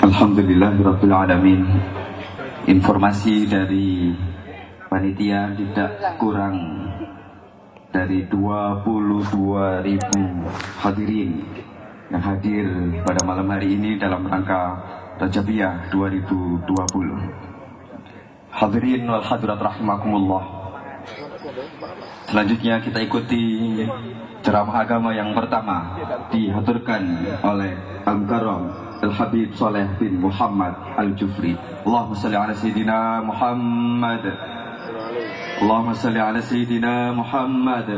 Alhamdulillahirabbil alamin. Informasi dari panitia tidak kurang dari 22.000 hadirin yang hadir pada malam hari ini dalam rangka Rajabiyah 2020. Hadirin wal hadirat rahimakumullah. Selanjutnya kita ikuti ceramah agama yang pertama dihaturkan oleh Al-Mukarram Al-Habib Saleh bin Muhammad Al-Jufri. Allahumma salli ala Sayyidina Muhammad. Allahumma salli ala Sayyidina Muhammad.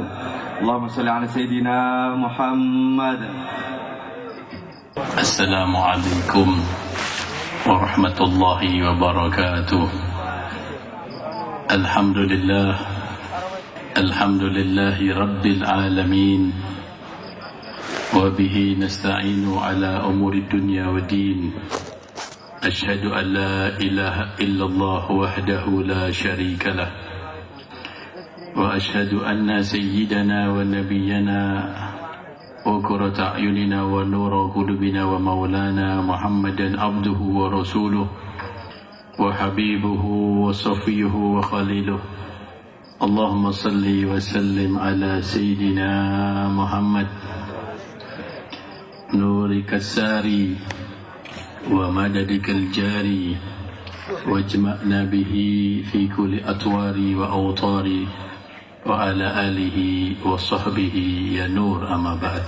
Allahumma salli ala Sayyidina Muhammad. Assalamualaikum warahmatullahi wabarakatuh. Alhamdulillah. Alhamdulillahi rabbil alamin. وبه نستعين على أمور الدنيا والدين أشهد أن لا إله إلا الله وحده لا شريك له وأشهد أن سيدنا ونبينا وقرة أعيننا ونور قلوبنا ومولانا محمدا عبده ورسوله وحبيبه وصفيه وخليله اللهم صل وسلم على سيدنا محمد نورك الساري ومددك الجاري واجمعنا به في كل أطواري وأوطاري وعلى آله وصحبه يا نور أما بعد.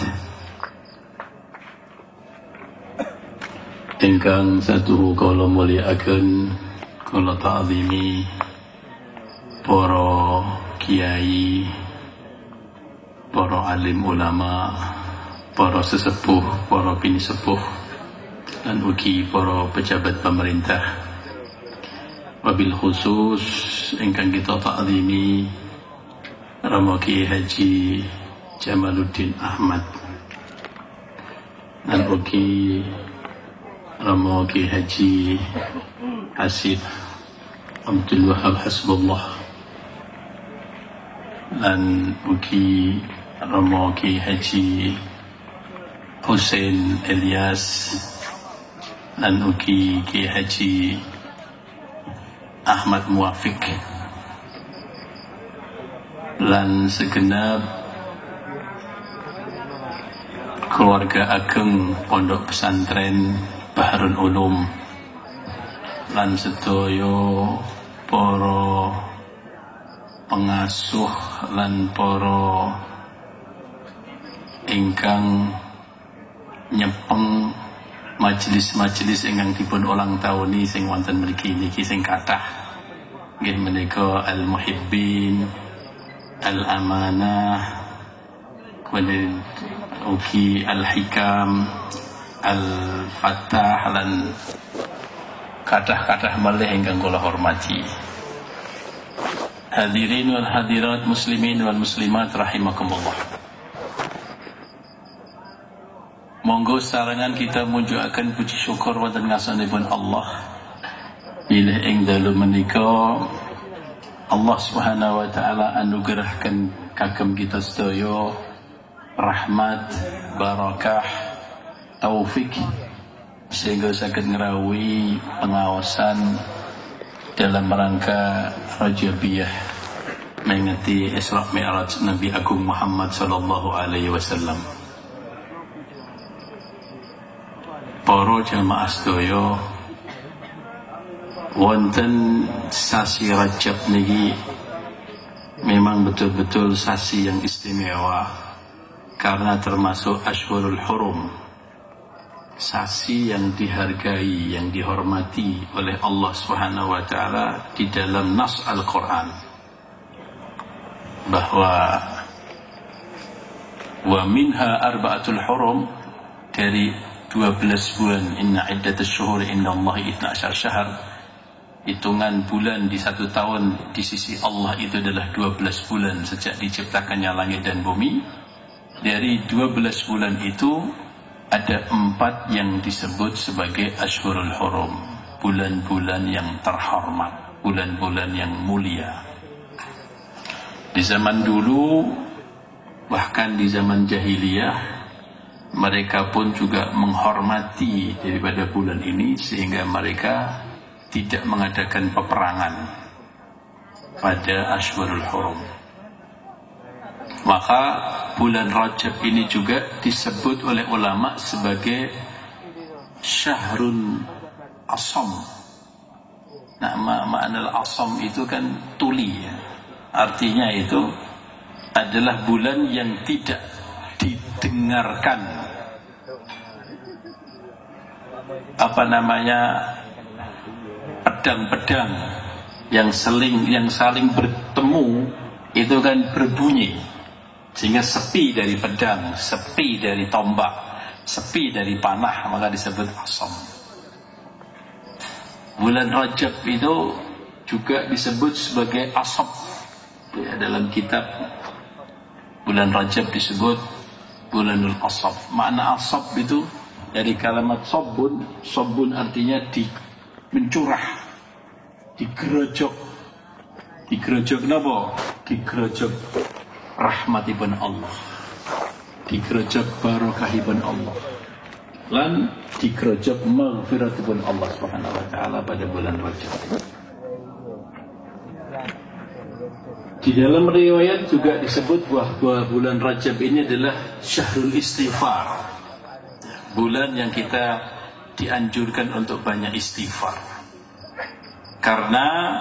Ingkang satu kula mulyakaken kula ta'zimi para kiai, para alim ulama, para sesepuh, para bini sepuh, dan ugi para pejabat pemerintah. Wabil khusus ingkang kita ta'zimi Rama Kiai Haji Jamaluddin Ahmad, dan ugi Rama Kiai Haji Hasid Abdul Wahab Hasbullah, dan ugi Rama Kiai Haji Hussein Elias, dan ugi Kiai Haji Ahmad Muwafiq, lan segenap keluarga ageng Pondok Pesantren Baharul Ulum, lan sedaya para pengasuh lan para ingkang nyepeng majelis-majelis ingkang dipun ulang tahuni sing wonten mriki niki sing kathah nggih menika al-muhibbin, al-amanah, kemudian ugi al-hikam, al-fatah, lan kathah-kathah malih ingkang kula hormati. Hadirin wal hadirat, muslimin wal muslimat rahimakumullah. Monggo sarangan kita munjukaken puji syukur wonten ngasanipun Allah. Bilih ing dalu menika Allah Subhanahu wa taala anugerahkan kagem kita sedaya rahmat, barakah, taufik sehingga saged ngrawuhi pengawasan dalam rangka Rajabiyah mengeti Isra Mi'raj Nabi Agung Muhammad sallallahu alaihi wasallam. Para jamaah sedaya, wonten sasi Rajab niki memang betul-betul sasi yang istimewa karena termasuk Ashhurul Hurum, sasi yang dihargai, yang dihormati oleh Allah Subhanahu wa taala di dalam nas Al-Qur'an, bahwa wa minha arba'atul hurum, dari 12 bulan, inna iddatus syuhuri indallahi 12 syahr, hitungan bulan di satu tahun di sisi Allah itu adalah 12 bulan sejak diciptakannya langit dan bumi. Dari 12 bulan itu ada 4 yang disebut sebagai Ashhurul Hurum, bulan-bulan yang terhormat, bulan-bulan yang mulia. Di zaman dulu, bahkan di zaman jahiliyah, mereka pun juga menghormati daripada bulan ini, sehingga mereka tidak mengadakan peperangan pada Ashhurul Hurum. Maka bulan Rajab ini juga disebut oleh ulama sebagai Syahrul Asam. Nah, makna Asam itu kan tuli ya. Artinya itu adalah bulan yang tidak didengarkan pedang-pedang yang saling bertemu itu kan berbunyi, sehingga sepi dari pedang, sepi dari tombak, sepi dari panah, maka disebut asam. Bulan Rajab itu juga disebut sebagai asab ya, dalam kitab bulan Rajab disebut bulanul asab. Makna asab itu dari kalimat sobun. Sobun artinya mencurah, digerojok. Digerojok napa? Digerojok rahmatipun Allah, digerojok barokahipun Allah, lan digerojok maghfiratipun Allah Subhanahu wa taala pada bulan Rajab. Di dalam riwayat juga disebut bahwa bulan Rajab ini adalah Syahrul Istighfar, bulan yang kita dianjurkan untuk banyak istighfar, karena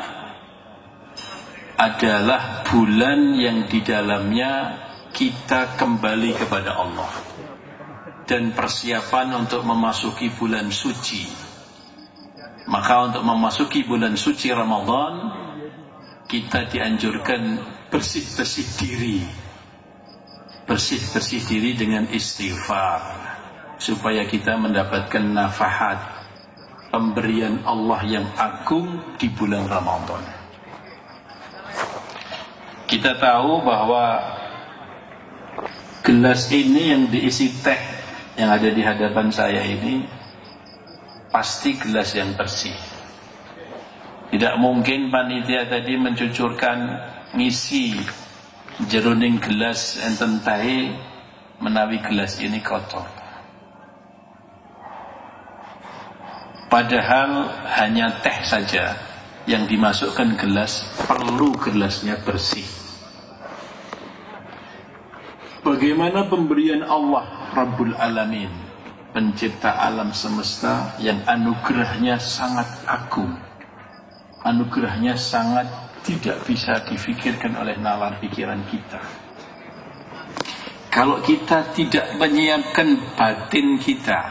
adalah bulan yang di dalamnya kita kembali kepada Allah dan persiapan untuk memasuki bulan suci. Maka untuk memasuki bulan suci Ramadan, kita dianjurkan bersih-bersih diri dengan istighfar, supaya kita mendapatkan nafahat pemberian Allah yang agung di bulan Ramadan. Kita tahu bahwa gelas ini yang diisi teh yang ada di hadapan saya ini pasti gelas yang bersih. Tidak mungkin panitia tadi mencucurkan ngisi jeruning gelas enten tahe menawi gelas ini kotor. Padahal hanya teh saja yang dimasukkan gelas, perlu gelasnya bersih. Bagaimana pemberian Allah Rabbul Alamin, pencipta alam semesta, yang anugerahnya sangat agung, anugerahnya sangat tidak bisa difikirkan oleh nalar pikiran kita. Kalau kita tidak menyiapkan batin kita,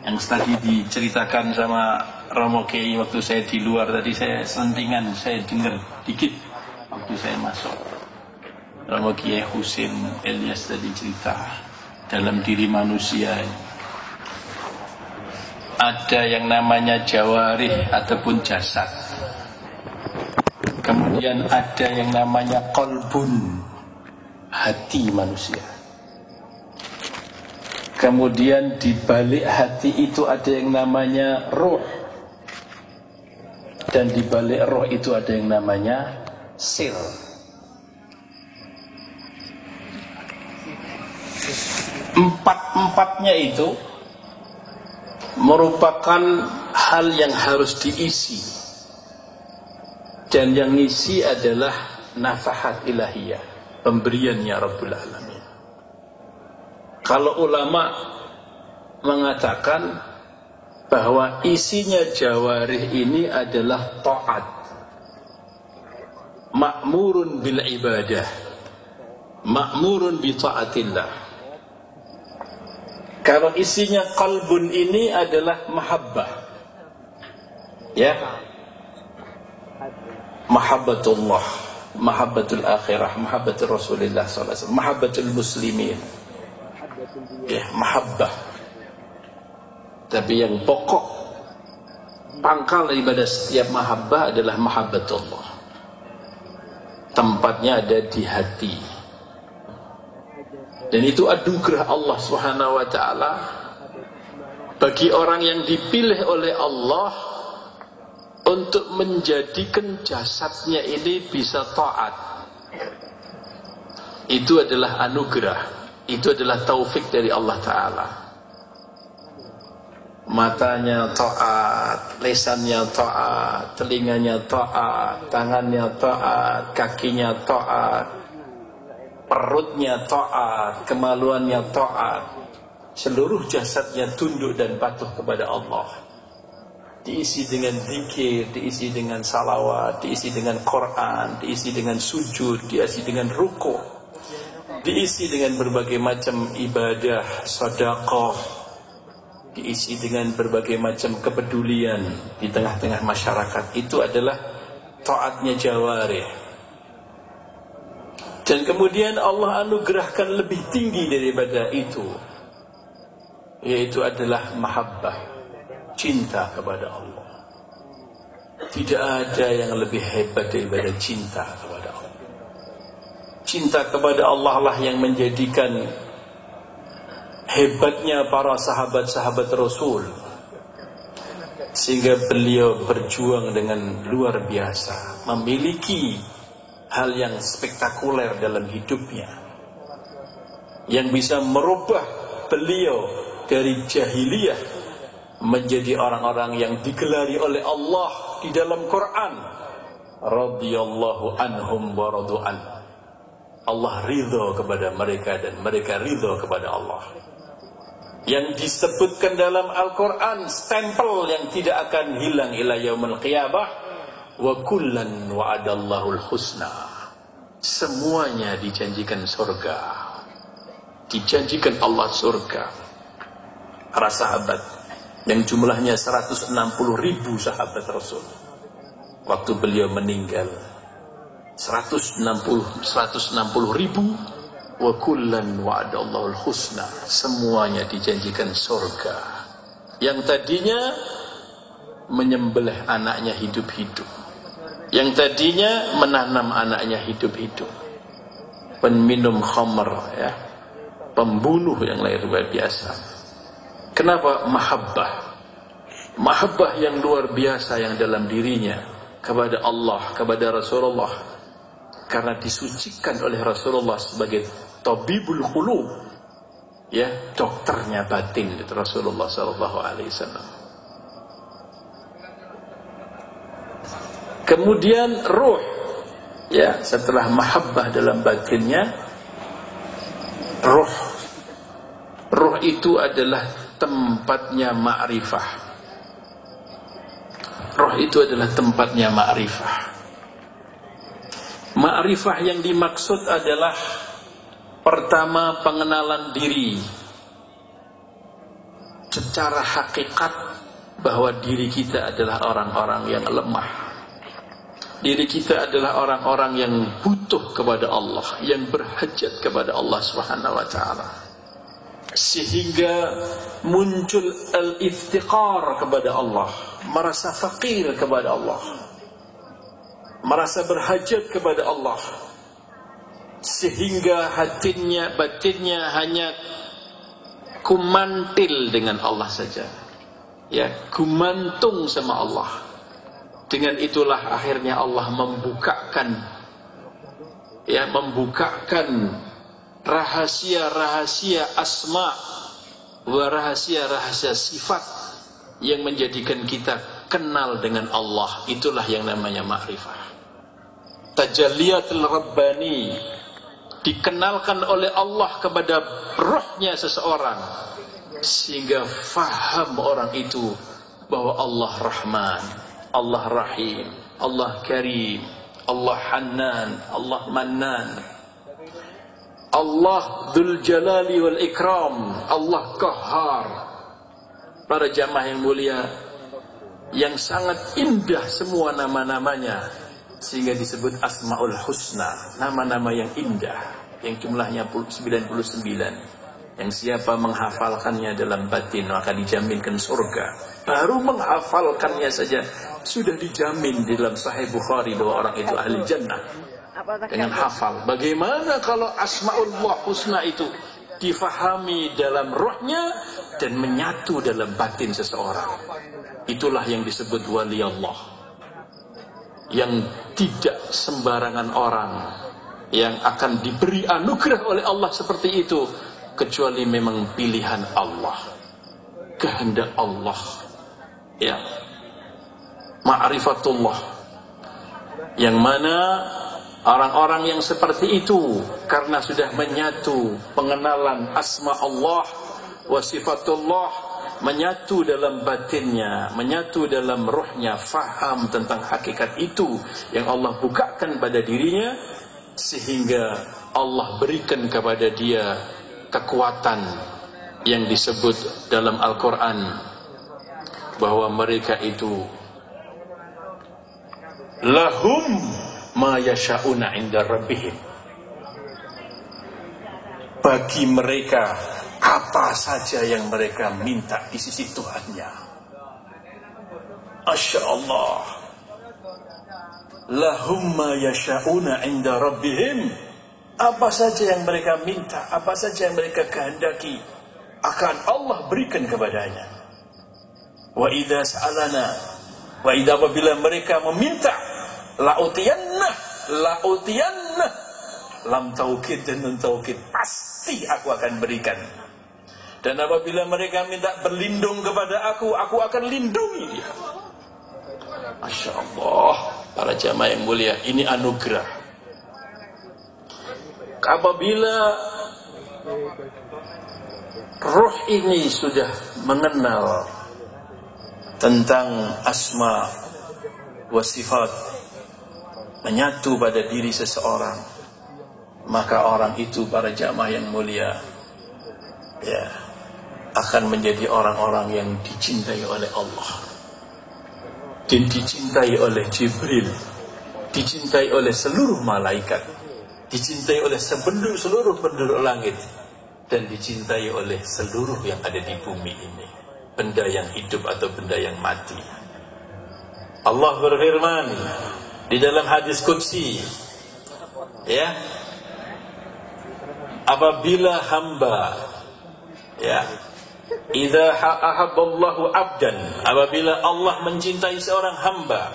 yang tadi diceritakan sama Romo Kiai waktu saya di luar tadi, saya sentingan, saya dengar dikit waktu saya masuk. Romo Kiai Husin Elias tadi cerita, dalam diri manusia ada yang namanya jawarih ataupun jasad. Kemudian ada yang namanya qalbun, hati manusia. Kemudian di balik hati itu ada yang namanya ruh. Dan di balik roh itu ada yang namanya sir. Empat-empatnya itu merupakan hal yang harus diisi, dan yang ngisi adalah nafahat ilahiyah, pemberiannya Rabbul Alamin. Kalau ulama mengatakan bahwa isinya jawarih ini adalah ta'at, ma'murun bil ibadah, ma'murun bi ta'atillah. Kalau isinya qalbun ini adalah mahabbah, ya, mahabbatullah, mahabbatul akhirah, mahabbatul Rasulullah SAW, mahabbatul muslimin, ya, mahabbah. Tapi yang pokok, pangkal daripada setiap mahabbah adalah mahabbatullah. Tempatnya ada di hati. Dan itu anugerah Allah Subhanahu wa taala bagi orang yang dipilih oleh Allah untuk menjadikan jasadnya ini bisa taat. Itu adalah anugerah. Itu adalah taufik dari Allah Ta'ala. Matanya taat, lesannya taat, telinganya taat, tangannya taat, kakinya taat, perutnya taat, kemaluannya taat, seluruh jasadnya tunduk dan patuh kepada Allah. Diisi dengan zikir, diisi dengan salawat, diisi dengan Quran, diisi dengan sujud, diisi dengan ruku', diisi dengan berbagai macam ibadah, sedekah, diisi dengan berbagai macam kepedulian di tengah-tengah masyarakat. Itu adalah taatnya jawarih. Dan kemudian Allah anugerahkan lebih tinggi daripada itu, yaitu adalah mahabbah, cinta kepada Allah. Tidak ada yang lebih hebat daripada cinta kepada Allah. Cinta kepada Allah lah yang menjadikan hebatnya para sahabat-sahabat Rasul, sehingga beliau berjuang dengan luar biasa, memiliki hal yang spektakuler dalam hidupnya, yang bisa merubah beliau dari jahiliyah menjadi orang-orang yang digelari oleh Allah di dalam Quran, radhiyallahu anhum wa radu an. Allah ridho kepada mereka dan mereka ridho kepada Allah. Yang disebutkan dalam Al-Quran, stempel yang tidak akan hilang ila yaumil qiyamah, wa kullan wa'adallahul husna. Semuanya dijanjikan surga, dijanjikan Allah surga. Para sahabat yang jumlahnya 160.000 sahabat Rasul, waktu beliau meninggal 160.000, wa kullan wa'adallahul husna, semuanya dijanjikan surga. Yang tadinya menyembelih anaknya hidup-hidup, yang tadinya menanam anaknya hidup-hidup, peminum khamr, ya, pembunuh yang luar biasa. Kenapa? Mahabbah yang luar biasa yang dalam dirinya kepada Allah, kepada Rasulullah, karena disucikan oleh Rasulullah sebagai tabibul qulub, ya, dokternya batin, itu Rasulullah sallallahu alaihi wasallam. Kemudian ruh, ya, setelah mahabbah dalam batinnya, ruh itu adalah tempatnya ma'rifah. Ruh itu adalah tempatnya ma'rifah. Ma'rifah yang dimaksud adalah pertama, pengenalan diri secara hakikat, bahwa diri kita adalah orang-orang yang lemah. Diri kita adalah orang-orang yang butuh kepada Allah, yang berhajat kepada Allah Subhanahu wa taala. Sehingga muncul al-iftiqar kepada Allah, merasa fakir kepada Allah, merasa berhajat kepada Allah, sehingga hatinya, batinnya hanya kumantil dengan Allah saja, ya, kumantung sama Allah. Dengan itulah akhirnya Allah membukakan rahasia-rahasia asma wa rahasia-rahasia sifat yang menjadikan kita kenal dengan Allah. Itulah yang namanya ma'rifah. Tajalliyatul Rabbani, dikenalkan oleh Allah kepada rohnya seseorang, sehingga faham orang itu bahwa Allah Rahman, Allah Rahim, Allah Karim, Allah Hannan, Allah Mannan, Allah Dzul Jalali wal Ikram, Allah Qahhar. Para jamaah yang mulia, yang sangat indah semua nama-namanya, sehingga disebut Asmaul Husna, nama-nama yang indah, yang jumlahnya 99. Yang siapa menghafalkannya dalam batin, maka dijaminkan surga. Baru menghafalkannya saja sudah dijamin di dalam Sahih Bukhari bahwa orang itu ahli jannah dengan hafal. Bagaimana kalau Asmaullah Husna itu difahami dalam rohnya dan menyatu dalam batin seseorang? Itulah yang disebut wali Allah, yang tidak sembarangan orang yang akan diberi anugerah oleh Allah seperti itu, kecuali memang pilihan Allah, kehendak Allah, ya, ma'rifatullah, yang mana orang-orang yang seperti itu karena sudah menyatu pengenalan asma Allah wa sifatullah, menyatu dalam batinnya, menyatu dalam ruhnya, faham tentang hakikat itu yang Allah bukakan pada dirinya, sehingga Allah berikan kepada dia kekuatan yang disebut dalam Al-Quran bahwa mereka itu lahum ma yasha'una 'inda rabbihim, bagi mereka apa saja yang mereka minta di sisi Tuhannya. Masya Allah, lahum ma yasha'una 'inda rabbihim, apa saja yang mereka minta, apa saja yang mereka kehendaki akan Allah berikan kepadanya. Wa idza sa'alana, wa idza, apabila mereka meminta, la'utiyannah, lam taukid dan nun taukid, pasti aku akan berikan. Dan apabila mereka minta berlindung kepada aku akan lindungi dia. Masya Allah, para jamaah yang mulia, ini anugerah. Apabila roh ini sudah mengenal tentang asma wa sifat, menyatu pada diri seseorang, maka orang itu, para jamaah yang mulia, ya, akan menjadi orang-orang yang dicintai oleh Allah dan dicintai oleh Jibril, dicintai oleh seluruh malaikat, dicintai oleh seluruh penduduk langit, dan dicintai oleh seluruh yang ada di bumi ini, benda yang hidup atau benda yang mati. Allah berfirman di dalam hadis qudsi, ya, apabila hamba, ya, idza ahabballahu abdan, apabila Allah mencintai seorang hamba,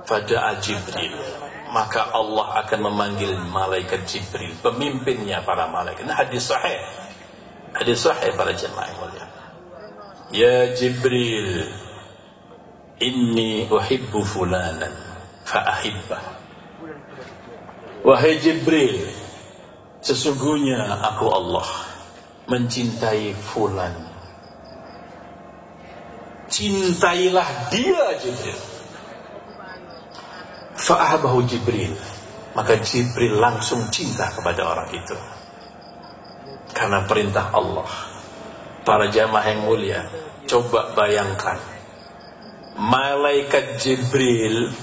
fada'a Jibril, maka Allah akan memanggil malaikat Jibril, pemimpinnya para malaikat. Nah, hadis sahih para jemaah yang mulia. Ya Jibril, inni uhibbu fulanan fa'ahibbah. Wahai Jibril, sesungguhnya aku Allah mencintai fulan, cintailah dia Jibril. Fa'ahabahu Jibril, maka Jibril langsung cinta kepada orang itu karena perintah Allah. Para jamaah yang mulia, coba bayangkan, malaikat Jibril,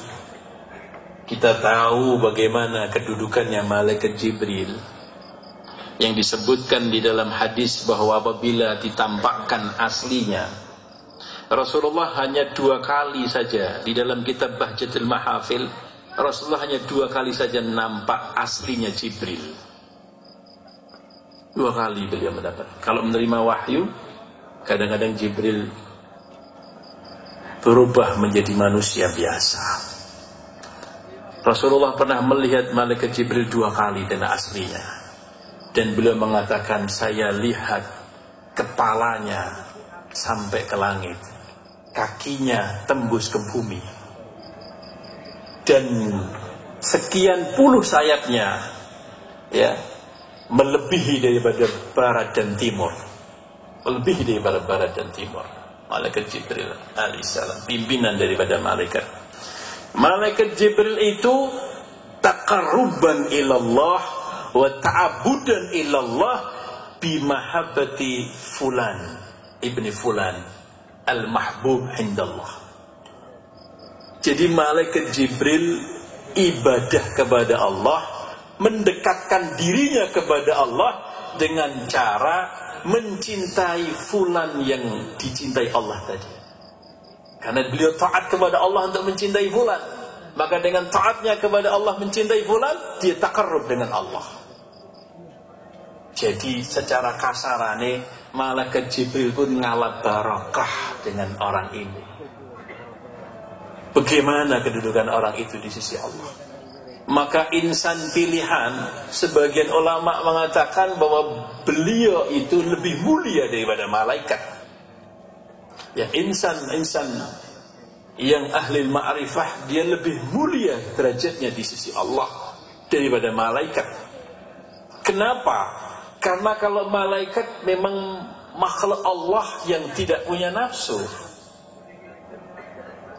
kita tahu bagaimana kedudukannya malaikat Jibril, yang disebutkan di dalam hadis bahwa apabila ditampakkan aslinya, Rasulullah hanya 2 kali saja di dalam kitab Bahjatul Mahafil, Rasulullah hanya 2 kali saja nampak aslinya Jibril. 2 kali beliau mendapat. Kalau menerima wahyu, kadang-kadang Jibril berubah menjadi manusia biasa. Rasulullah pernah melihat malaikat Jibril 2 kali dan aslinya, dan beliau mengatakan, saya lihat kepalanya sampai ke langit, kakinya tembus ke bumi, dan sekian puluh sayapnya, ya, melebihi daripada barat dan timur, melebihi daripada barat dan timur. Malaikat Jibril alaihissalam, pimpinan daripada malaikat. Malaikat Jibril itu taqarruban ilallah wa ta'abudan ilallah bimahabbati fulan ibni fulan al-mahbub indallah. Jadi malaikat Jibril ibadah kepada Allah, mendekatkan dirinya kepada Allah dengan cara mencintai fulan yang dicintai Allah tadi. Karena beliau taat kepada Allah untuk mencintai fulan, maka dengan taatnya kepada Allah mencintai fulan, dia taqarrub dengan Allah. Jadi secara kasarane malaikat Jibril pun ngalap barakah dengan orang ini. Bagaimana kedudukan orang itu di sisi Allah? Maka insan pilihan, sebagian ulama mengatakan bahwa beliau itu lebih mulia daripada malaikat. Ya, insan yang ahli ma'rifah, dia lebih mulia derajatnya di sisi Allah daripada malaikat. Kenapa? Karena kalau malaikat memang makhluk Allah yang tidak punya nafsu,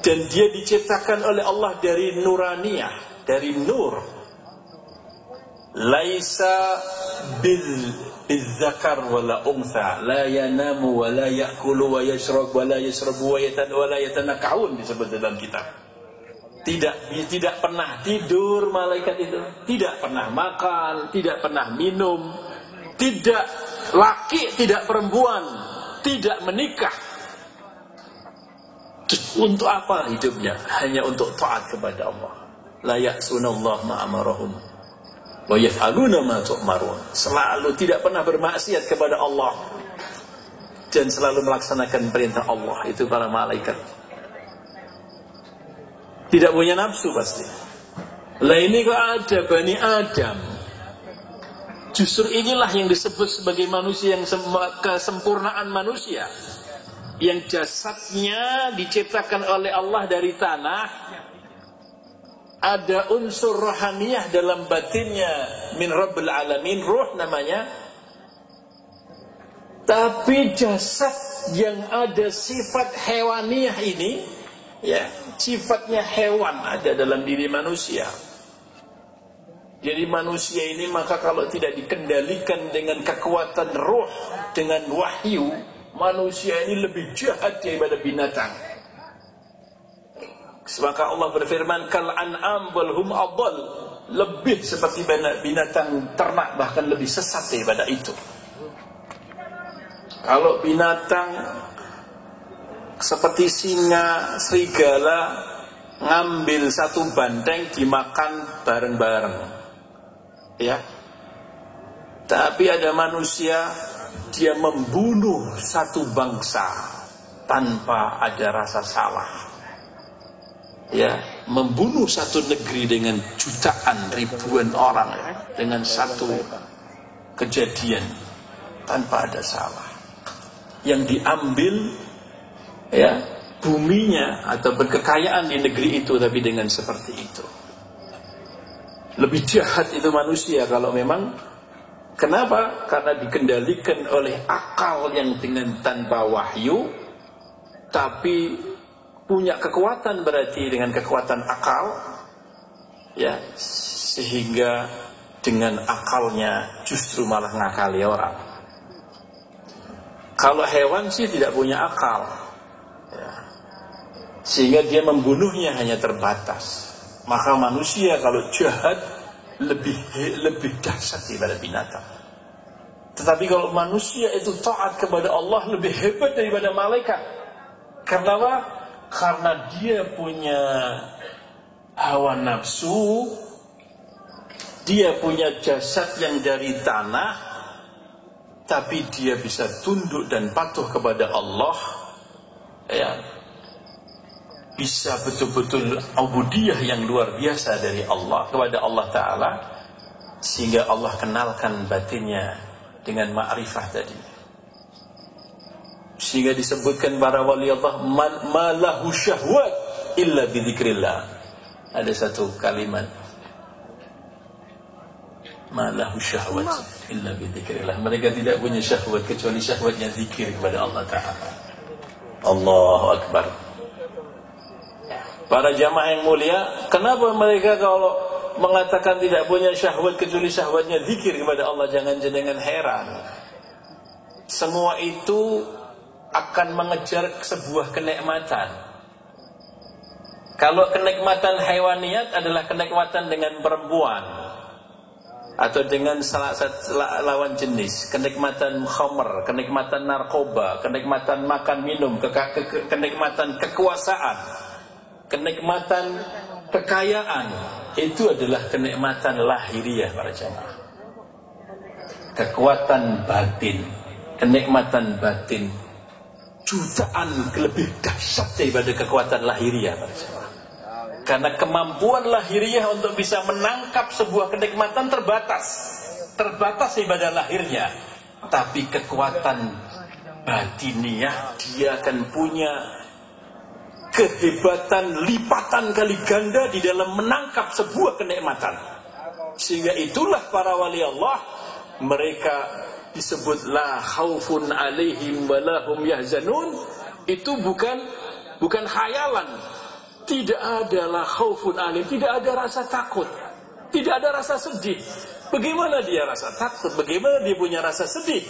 dan dia diciptakan oleh Allah dari nuraniyah, dari nur. Laisa bizzakar wala untha, la yanamu wala ya'kulu wa yashrab wala yashrabu wa la yatanakahun, disebut dalam kitab. Tidak pernah tidur malaikat itu, tidak pernah makan, tidak pernah minum, tidak laki, tidak perempuan, tidak menikah. Untuk apa hidupnya? Hanya untuk taat kepada Allah. La ya'sunallah ma'amarahum wa yaf'aluna ma tu'marun. Selalu tidak pernah bermaksiat kepada Allah dan selalu melaksanakan perintah Allah. Itu para malaikat. Tidak punya nafsu pasti. Lah ini kok ada Bani Adam. Justru inilah yang disebut sebagai manusia, yang kesempurnaan manusia, yang jasadnya diciptakan oleh Allah dari tanah. Ada unsur rohaniyah dalam batinnya, min Rabbil Alamin, ruh namanya. Tapi jasad yang ada sifat hewaniyah ini, ya, sifatnya hewan ada dalam diri manusia. Jadi manusia ini maka kalau tidak dikendalikan dengan kekuatan ruh, dengan wahyu, manusia ini lebih jahat daripada binatang. Maka Allah berfirman, kal an'am wal hum adall, lebih seperti binatang ternak, bahkan lebih sesat daripada itu. Kalau binatang seperti singa, serigala, ngambil satu banteng dimakan bareng-bareng, ya. Tapi ada manusia, dia membunuh satu bangsa tanpa ada rasa salah. Ya, membunuh satu negeri dengan jutaan, ribuan orang, ya, dengan satu kejadian tanpa ada salah. Yang diambil, ya, buminya atau kekayaan di negeri itu, tapi dengan seperti itu. Lebih jahat itu manusia kalau memang. Kenapa? Karena dikendalikan oleh akal yang dengan tanpa wahyu, tapi punya kekuatan, berarti dengan kekuatan akal, ya, sehingga dengan akalnya justru malah ngakali orang. Kalau hewan sih tidak punya akal, ya, sehingga dia membunuhnya hanya terbatas. Maka manusia kalau jahat lebih dahsyat daripada binatang. Tetapi kalau manusia itu taat kepada Allah, lebih hebat daripada malaikat. Karena apa? Karena dia punya hawa nafsu, dia punya jasad yang dari tanah, tapi dia bisa tunduk dan patuh kepada Allah, ya, bisa betul-betul ubudiyah yang luar biasa dari Allah kepada Allah Ta'ala, sehingga Allah kenalkan batinnya dengan ma'rifah tadi. Sehingga disebutkan para wali Allah, malahu syahwat illa bidzikrillah. Ada satu kalimat, malahu syahwat illa bidzikrillah. Mereka tidak punya syahwat kecuali syahwatnya zikir kepada Allah Ta'ala. Allahu Akbar. Para jamaah yang mulia, kenapa mereka kalau mengatakan tidak punya syahwat kecuali syahwatnya zikir kepada Allah? Jangan heran. Semua itu akan mengejar sebuah kenikmatan. Kalau kenikmatan hewaniyat adalah kenikmatan dengan perempuan atau dengan salah satu lawan jenis, kenikmatan khamr, kenikmatan narkoba, kenikmatan makan minum, kenikmatan kekuasaan, kenikmatan kekayaan, itu adalah kenikmatan lahiriah para jamaah. Kekuatan batin, kenikmatan batin jutaan lebih dahsyat daripada kekuatan lahiriah para jamaah. Karena kemampuan lahiriah untuk bisa menangkap sebuah kenikmatan terbatas ibadah lahirnya. Tapi kekuatan batiniah dia akan punya kehebatan lipatan kali ganda di dalam menangkap sebuah kenikmatan. Sehingga itulah para wali Allah, mereka disebut la khaufun alaihim walahum yahzanun. Itu bukan khayalan. Tidak ada la khaufun alaihim, tidak ada rasa takut, tidak ada rasa sedih. Bagaimana dia rasa takut? Bagaimana dia punya rasa sedih?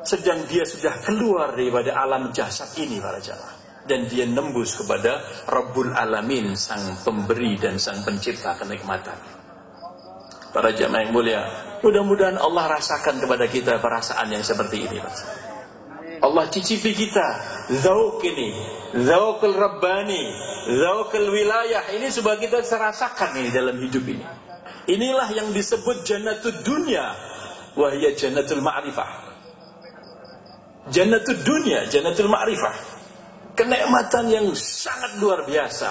Sedang dia sudah keluar daripada alam jasad ini, para jamaah, dan dia nembus kepada Rabbul Alamin, sang pemberi dan sang pencipta kenikmatan. Para jamaah yang mulia, mudah-mudahan Allah rasakan kepada kita perasaan yang seperti ini, Pak. Allah cicipi kita zauk ini, zaukul rabbani, zaukul wilayah ini supaya kita rasakan ini dalam hidup ini. Inilah yang disebut jannatud dunya wa hiya jannatul ma'rifah. Jannatud dunya, jannatul ma'rifah. Kenikmatan yang sangat luar biasa.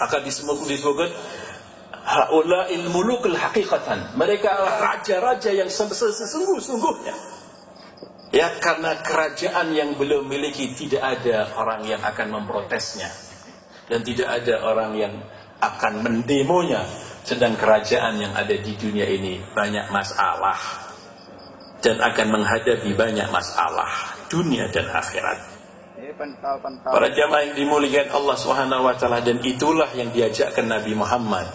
Akan disebut haula'il mulukul haqiqatan. Mereka adalah raja-raja yang sesungguh-sungguhnya. Ya, karena kerajaan yang belum miliki tidak ada orang yang akan memprotesnya. Dan tidak ada orang yang akan mendemonya. Sedang kerajaan yang ada di dunia ini banyak masalah. Dan akan menghadapi banyak masalah. Dunia dan akhirat. Para jamaah yang dimuliakan Allah SWT. Dan itulah yang diajakkan Nabi Muhammad.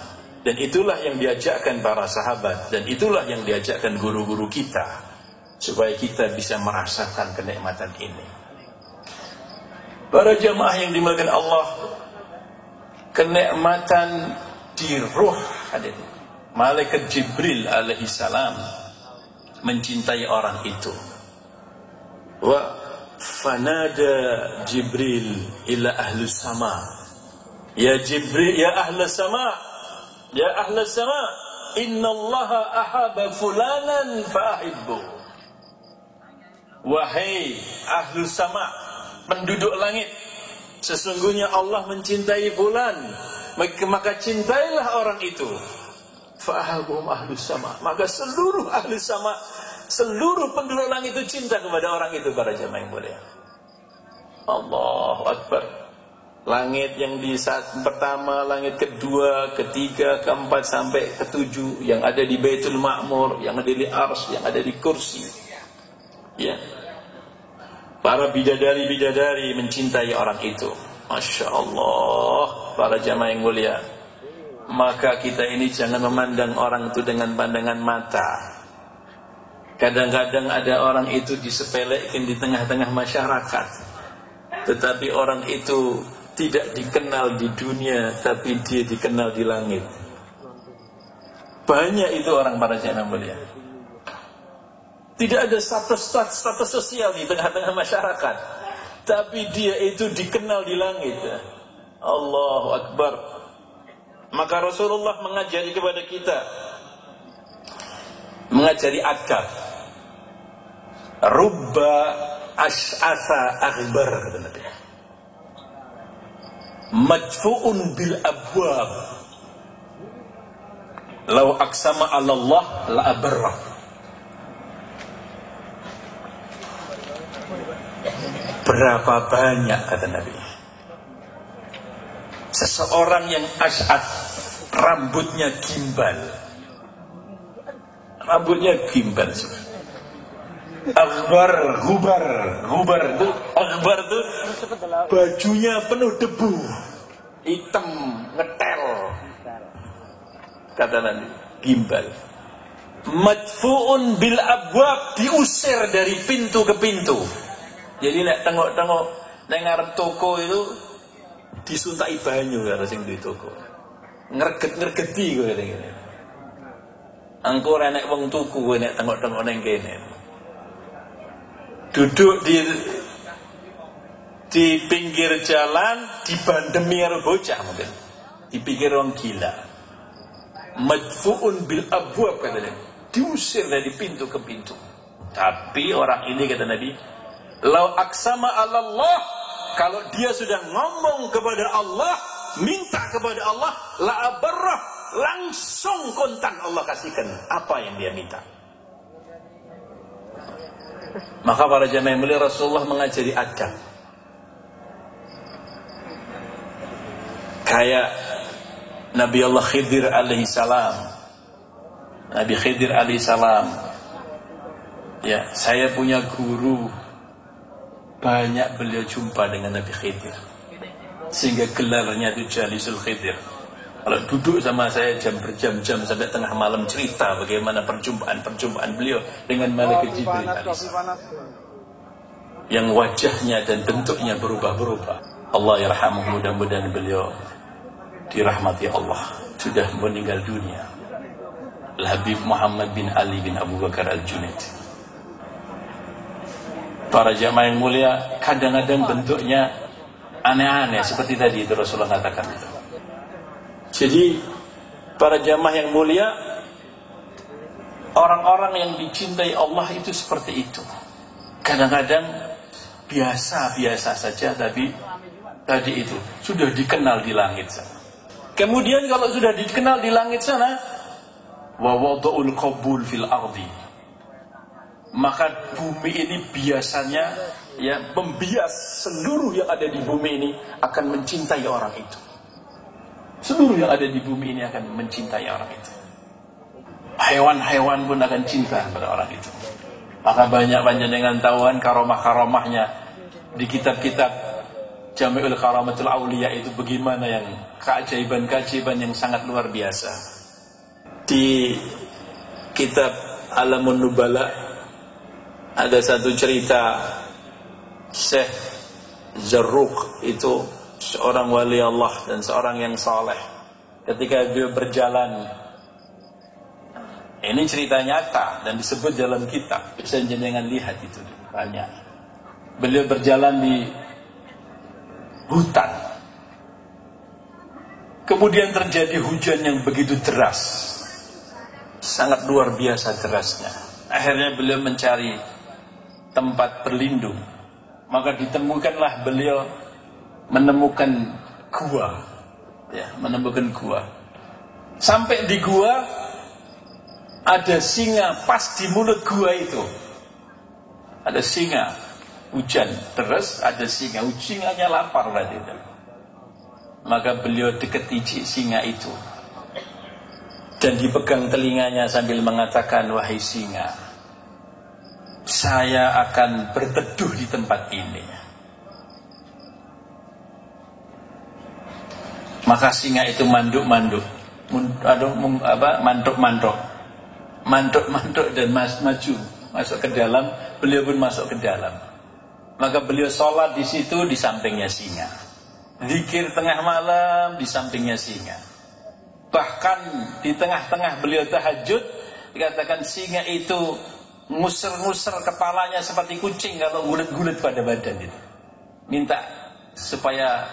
Dan itulah yang diajakkan para sahabat. Dan itulah yang diajakkan guru-guru kita. Supaya kita bisa merasakan kenikmatan ini. Para jamaah yang dimuliakan Allah, kenikmatan di ruh ada. Malaikat Jibril alaihi salam mencintai orang itu. Wa fanada Jibril ila ahli sama. Ya Jibril, ya ahli sama, ya ahli sama, innallaha ahaba fulanan fa'ahibbu. Wahai ahlu sama, penduduk langit, sesungguhnya Allah mencintai fulan, maka cintailah orang itu. Fa'ahabum ahlu sama, maka seluruh ahlu sama, seluruh penduduk langit itu cinta kepada orang itu, para jamaah yang mulia. Allahu Akbar. Langit yang di saat pertama, langit kedua, ketiga, keempat sampai ketujuh, yang ada di Baitul Ma'mur, yang ada di Arsy, yang ada di kursi. Ya, para bidadari-bidadari mencintai orang itu. Masya Allah, para jamaah yang mulia. Maka kita ini jangan memandang orang itu dengan pandangan mata. Kadang-kadang ada orang itu disepelekan di tengah-tengah masyarakat. Tetapi orang itu tidak dikenal di dunia, tapi dia dikenal di langit. Banyak itu orang, para jamaah yang mulia. Tidak ada status sosial di tengah-tengah masyarakat, tapi dia itu dikenal di langit. Allahu Akbar. Maka Rasulullah mengajari kepada kita, mengajari adab. Rubba ash'atha aghbar, kata Nabi, madfu'un bil abwab, law aqsama 'ala Allah la abarra. Berapa banyak, kata Nabi, seseorang yang ash'at, rambutnya gimbal, aghbar, gubar itu, aghbar itu bajunya penuh debu, hitam, ngetel, kata Nabi, gimbal. Madfu'un bil abwab, diusir dari pintu ke pintu. Jadi nek tengok-tengok nang ngarep toko itu disuntai banyu karo sing duwe toko. Ngreget-ngregeti kowe ngene. Engko ora nek wong tuku kowe nek tengok-tengok nang kene. Duduk di pinggir jalan dibandemi karo bocah mungkin. Dipikir wong gila. Madfu'un bil abwab, kata Nabi. Diusir dari pintu ke pintu. Tapi orang ini, kata Nabi, lau aksama 'ala Allah, kalau dia sudah ngomong kepada Allah, minta kepada Allah, la abarrah, langsung kontak Allah kasihkan apa yang dia minta. Maka para jamaah yang mulia, Rasulullah mengajari adab. Kayak Nabi Allah Khidir alaihi salam. Nabi Khidir alaihi salam. Ya, saya punya guru, banyak beliau jumpa dengan Nabi Khidir, sehingga gelarnya itu Jalisul Khidir. Kalau duduk sama saya jam berjam-jam sampai tengah malam cerita bagaimana perjumpaan beliau dengan Malaikat Jibril alaihissalam, yang wajahnya dan bentuknya berubah-berubah. Allah yarhamuh, mudah-mudahan beliau dirahmati Allah, sudah meninggal dunia. Al-Habib Muhammad bin Ali bin Abu Bakar Al-Junaid. Para jamaah yang mulia, kadang-kadang bentuknya aneh-aneh seperti tadi itu Rasulullah katakan itu. Jadi para jamaah yang mulia, orang-orang yang dicintai Allah itu seperti itu. Kadang-kadang biasa-biasa saja, tapi tadi itu sudah dikenal di langit sana. Kemudian kalau sudah dikenal di langit sana, wa wada'ul qabul fil ardi, maka bumi ini biasanya ya membias seluruh yang ada di bumi ini akan mencintai orang itu. Seluruh yang ada di bumi ini akan mencintai orang itu. Hewan-hewan pun akan cinta pada orang itu. Maka banyak dengan tahuan karomah-karomahnya di kitab-kitab Jami'ul Karamatul Auliya itu, bagaimana yang keajaiban-keajaiban yang sangat luar biasa. Di kitab Alamun Nubala ada satu cerita Syekh Zarruq, itu seorang wali Allah dan seorang yang saleh. Ketika dia berjalan, ini cerita nyata dan disebut dalam kitab, bisa jenengan lihat itu banyak. Beliau berjalan di hutan, kemudian terjadi hujan yang begitu deras, sangat luar biasa derasnya. Akhirnya beliau mencari tempat berlindung, maka ditemukanlah beliau menemukan gua, ya, menemukan gua. Sampai di gua ada singa, pas di mulut gua itu ada singa. Hujan terus ada singa, singanya lapar berarti itu. Maka beliau deketi singa itu dan dipegang telinganya sambil mengatakan, wahai singa, saya akan berteduh di tempat ini. Maka singa itu manduk-manduk, manduk-manduk dan maju masuk ke dalam. Beliau pun masuk ke dalam. Maka beliau sholat di situ, di sampingnya singa. Zikir tengah malam, di sampingnya singa. Bahkan di tengah-tengah beliau tahajud, dikatakan singa itu nguser-nguser kepalanya seperti kucing kalau gulet-gulet pada badan itu. Minta supaya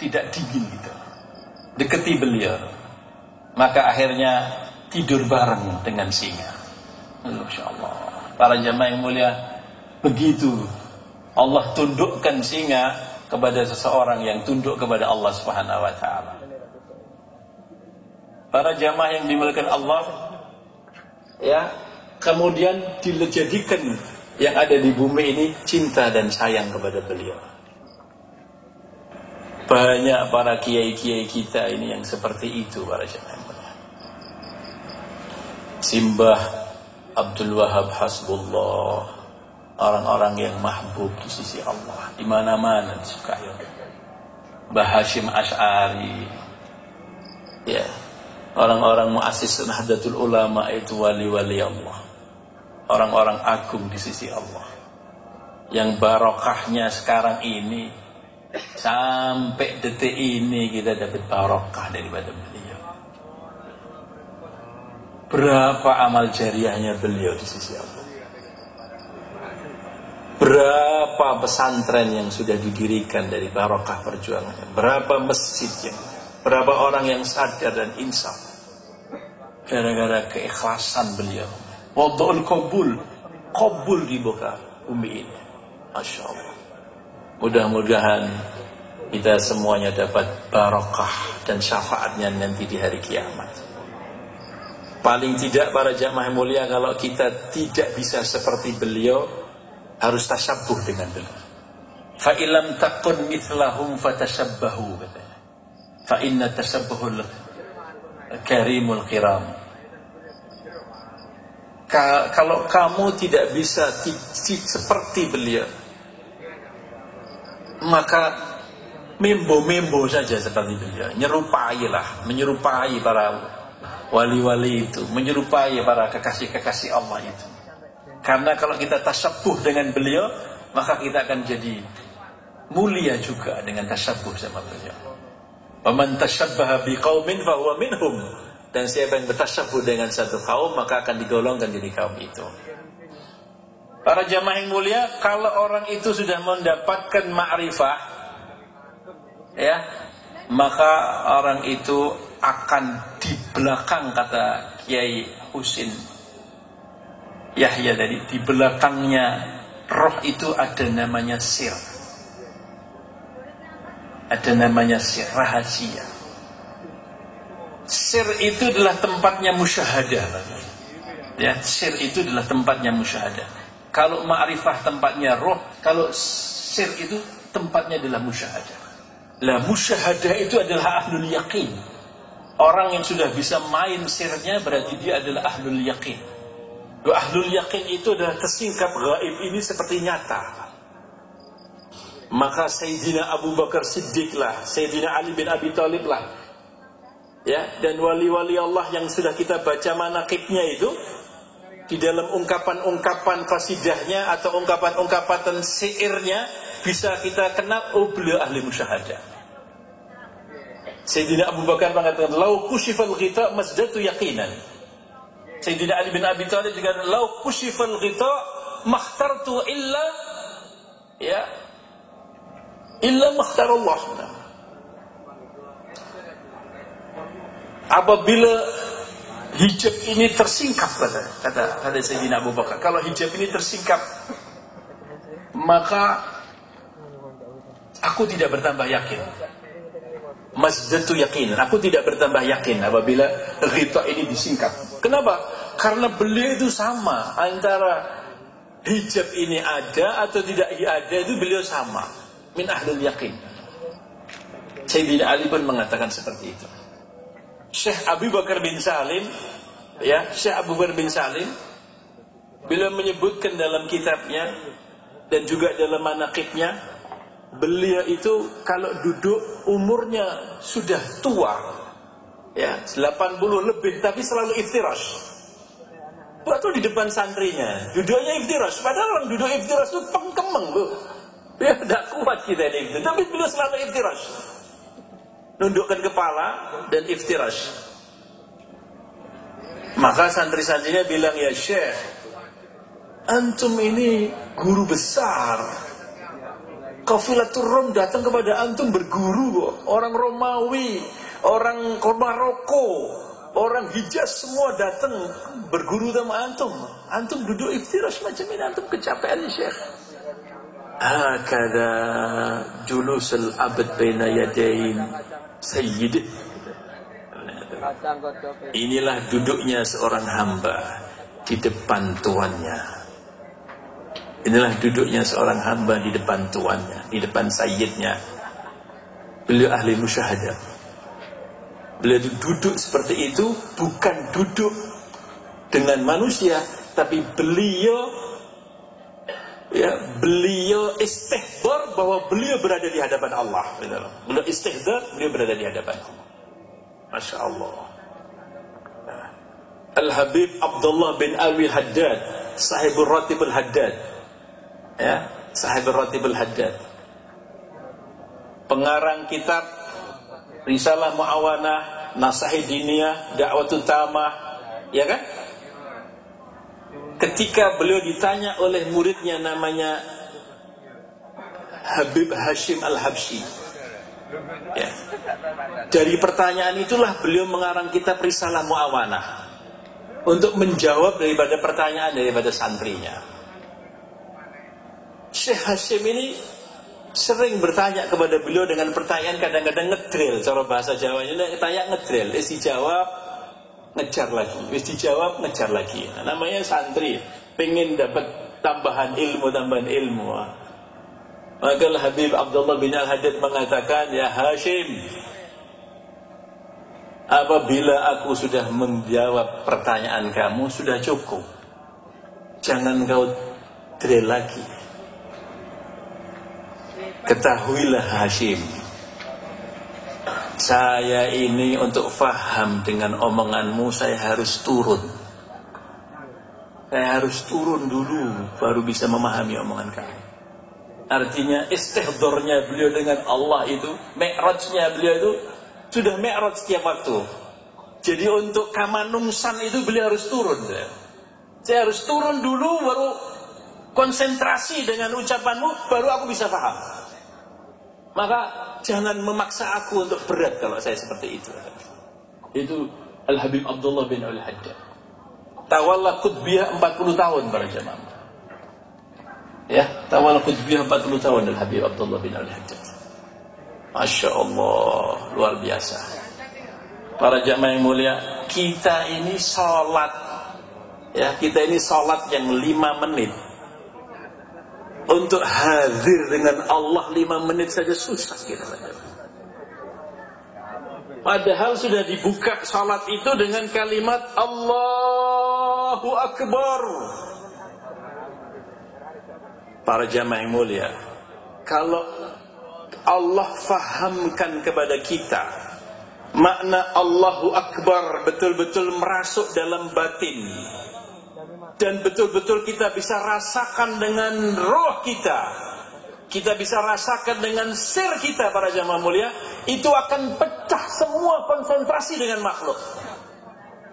tidak dingin gitu. Deketi beliau. Maka akhirnya tidur bareng dengan singa. Masya Allah. Para jamaah yang mulia, begitu Allah tundukkan singa kepada seseorang yang tunduk kepada Allah Subhanahu wa taala. Para jamaah yang dimuliakan Allah, ya, kemudian dijadikan yang ada di bumi ini cinta dan sayang kepada beliau. Banyak para kiai-kiai kita ini yang seperti itu, para jamaah. Simbah Abdul Wahab Hasbullah, orang-orang yang mahbub di sisi Allah, di mana-mana disukai. Mbah Hashim Asy'ari, ya, orang-orang muassis Nahdlatul Ulama itu wali-wali Allah, orang-orang agung di sisi Allah, yang barokahnya sekarang ini sampai detik ini kita dapat barokah daripada beliau. Berapa amal jariahnya beliau di sisi Allah? Berapa pesantren yang sudah didirikan dari barokah perjuangannya? Berapa masjid yang, berapa orang yang sadar dan insaf gara-gara keikhlasan beliau. Wadul qabul di muka bumi ini. Masya Allah. Mudah-mudahan kita semuanya dapat barokah dan syafaatnya nanti di hari kiamat. Paling tidak para jamaah mulia, kalau kita tidak bisa seperti beliau, harus tasabbuh dengan beliau. Fa illam takun mithlahum fatashabbahu, katanya. Fa inna tasabbuhul karimul kiram. Kalau kamu tidak bisa seperti beliau, maka membo saja seperti beliau. Menyerupai para wali-wali itu, menyerupai para kekasih-kekasih Allah itu. Karena kalau kita tasabbuh dengan beliau, maka kita akan jadi mulia juga dengan tasabbuh sama beliau. Wa man tashabbaha biqaumin fa huwa minhum. Dan siapa yang bertasabbuh dengan satu kaum, maka akan digolongkan jadi kaum itu. Para jamaah yang mulia, kalau orang itu sudah mendapatkan ma'rifah, ya, maka orang itu akan di belakang, kata Kiai Husin Yahya tadi, di belakangnya roh itu ada namanya sir, ada namanya sir, rahasia. Sir itu adalah tempatnya musyahadah, ya, sir itu adalah tempatnya musyahadah. Kalau ma'rifah tempatnya roh, kalau sir itu tempatnya adalah musyahadah. Lah musyahadah itu adalah ahlul yaqin. Orang yang sudah bisa main sirnya berarti dia adalah ahlul yaqin. Ahlul yaqin itu adalah tersingkap gaib ini seperti nyata. Maka Sayyidina Abu Bakar Siddiq lah, Sayyidina Ali bin Abi Thalib lah, ya, dan wali-wali Allah yang sudah kita baca manaqibnya itu, di dalam ungkapan-ungkapan qasidahnya atau ungkapan-ungkapan syairnya bisa kita kenal, oh beliau ahli musyahadah. Sayyidina Abu Bakar mengatakan, "Lau kushifal ghita masdatu yaqinan." Sayyidina Ali bin Abi Thalib juga, "Lau kushifal ghita makhtartu illa makhtarallah." Apabila hijab ini tersingkap, kata Sayyidina Abu Bakar, kalau hijab ini tersingkap, maka aku tidak bertambah yakin. Masdatu yakin, aku tidak bertambah yakin apabila ghita ini disingkap. Kenapa? Karena beliau itu sama, antara hijab ini ada atau tidak ada, itu beliau sama, min ahlul yakin. Sayyidina Ali pun mengatakan seperti itu. Syekh Abu Bakar bin Salim, ya, Syekh Abu Bakar bin Salim, beliau menyebutkan dalam kitabnya dan juga dalam manaqibnya, beliau itu kalau duduk umurnya sudah tua, ya, 80 lebih, tapi selalu iftirash. Waktu di depan santrinya duduknya iftirash, padahal orang duduk iftirash itu pengkemeng loh, ya, tidak kuat kita ini, tapi beliau selalu iftirash, nundukkan kepala dan iftirash. Maka santri-santrinya bilang, "Ya Syekh, antum ini guru besar, Qafilatur Rum datang kepada antum berguru, orang Romawi, orang Maroko, orang Hijaz semua datang berguru sama antum. Antum duduk iftirash macam ini, antum kecapean Syekh." Hakada julusul abad baina yadain sayyid. Inilah duduknya seorang hamba di depan tuannya. Inilah duduknya seorang hamba di depan tuannya, di depan sayyidnya. Beliau ahli musyahadah. Beliau duduk seperti itu, bukan duduk dengan manusia, tapi beliau istihdar bahwa beliau berada di hadapan Allah. Beliau istihdar, beliau berada di hadapan Allah. Masya Allah. Al-Habib Abdullah bin Alwi Haddad, sahibul Ratibul Haddad, ya, sahibul Ratibul Haddad, pengarang kitab Risalah Mu'awanah, Nasahi Diniyah, Da'watut Tamah, ya kan? Ketika beliau ditanya oleh muridnya namanya Habib Hashim Al-Habsyi, ya, dari pertanyaan itulah beliau mengarang kitab Risalah Mu'awanah untuk menjawab daripada pertanyaan daripada santrinya. Syekh Hashim ini sering bertanya kepada beliau dengan pertanyaan kadang-kadang ngedrill, cara bahasa Jawanya tanya ngedrill, wis dijawab ngejar lagi, wis dijawab ngejar lagi. Nah, namanya santri, pengen dapat tambahan ilmu. Maka Habib Abdullah bin Al-Haddad mengatakan, ya Hashim, apabila aku sudah menjawab pertanyaan kamu sudah cukup, jangan kau drill lagi. Ketahuilah Hashim, saya ini untuk faham dengan omonganmu saya harus turun. Saya harus turun dulu baru bisa memahami omongan kamu. Artinya istihdornya beliau dengan Allah itu, mi'rajnya beliau itu sudah mi'raj setiap waktu. Jadi untuk kamanungsan itu beliau harus turun. Saya harus turun dulu baru konsentrasi dengan ucapanmu baru aku bisa paham. Maka jangan memaksa aku untuk berat kalau saya seperti itu. Itu Al-Habib Abdullah bin Al-Haddad. Tawalla Qutbiyah 40 tahun para jamaah. Ya, Tawalla Qutbiyah 40 tahun Al-Habib Abdullah bin Al-Haddad. Masya Allah, luar biasa. Para jamaah yang mulia, kita ini sholat, ya, kita ini sholat yang 5 menit. Untuk hadir dengan Allah 5 menit saja susah kita. Padahal sudah dibuka salat itu dengan kalimat Allahu Akbar. Para jamaah yang mulia, kalau Allah fahamkan kepada kita makna Allahu Akbar betul-betul merasuk dalam batin, dan betul-betul kita bisa rasakan dengan roh kita bisa rasakan dengan sir kita para jamaah mulia, itu akan pecah semua konsentrasi dengan makhluk,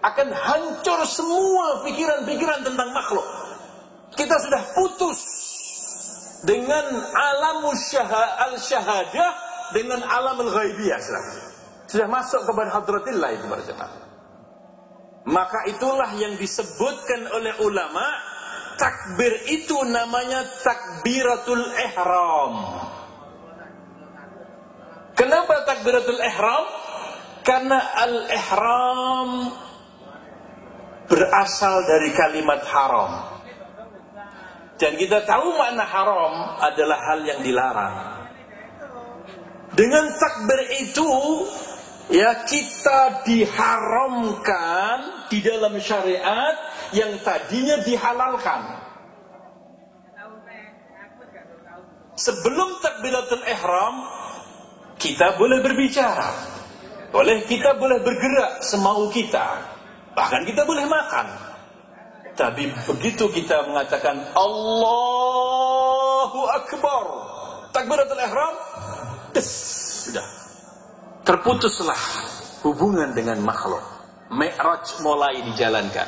akan hancur semua pikiran-pikiran tentang makhluk. Kita sudah putus dengan alam al-syahadah, dengan alam al-ghaibiyah, sudah masuk kepada hadratillah itu para jamaah. Maka itulah yang disebutkan oleh ulama, takbir itu namanya takbiratul ihram. Kenapa takbiratul ihram? Karena al-ihram berasal dari kalimat haram. Dan kita tahu makna haram adalah hal yang dilarang. Dengan takbir itu, ya, kita diharamkan di dalam syariat yang tadinya dihalalkan. Sebelum takbiratul ihram, kita boleh berbicara, kita boleh bergerak semau kita, bahkan kita boleh makan. Tapi begitu kita mengatakan Allahu Akbar, takbiratul ihram, sudah terputuslah hubungan dengan makhluk. Mi'raj mulai dijalankan.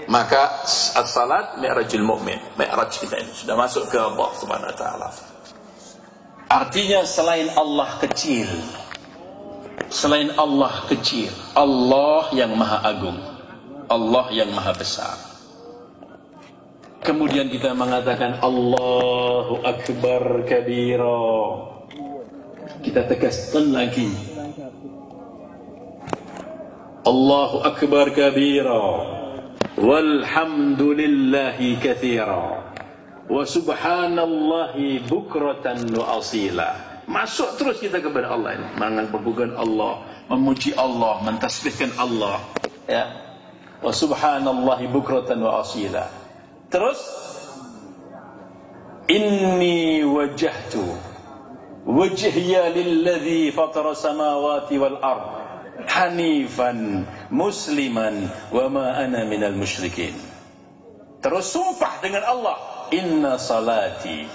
Maka as-salat mi'rajul mu'min. Mi'raj kita ini sudah masuk ke Allah Subhanahu wa taala. Artinya selain Allah kecil. Selain Allah kecil, Allah yang maha agung, Allah yang maha besar. Kemudian kita mengatakan Allahu Akbar kabira. Kita tegaskan lagi Allahu Akbar kabira walhamdulillahi katsira wa subhanallahi bukratan wa asila. Masuk terus kita kepada Allah ini, mengagung Allah, memuji Allah, mentasbihkan Allah, ya. Wa subhanallahi bukratan wa asila. Terus inni wajjahtu wajhiya lilladzi fatara samawati wal ard hanifan musliman wa ma ana minal musyrikin. Terus sumpah dengan Allah, inna salati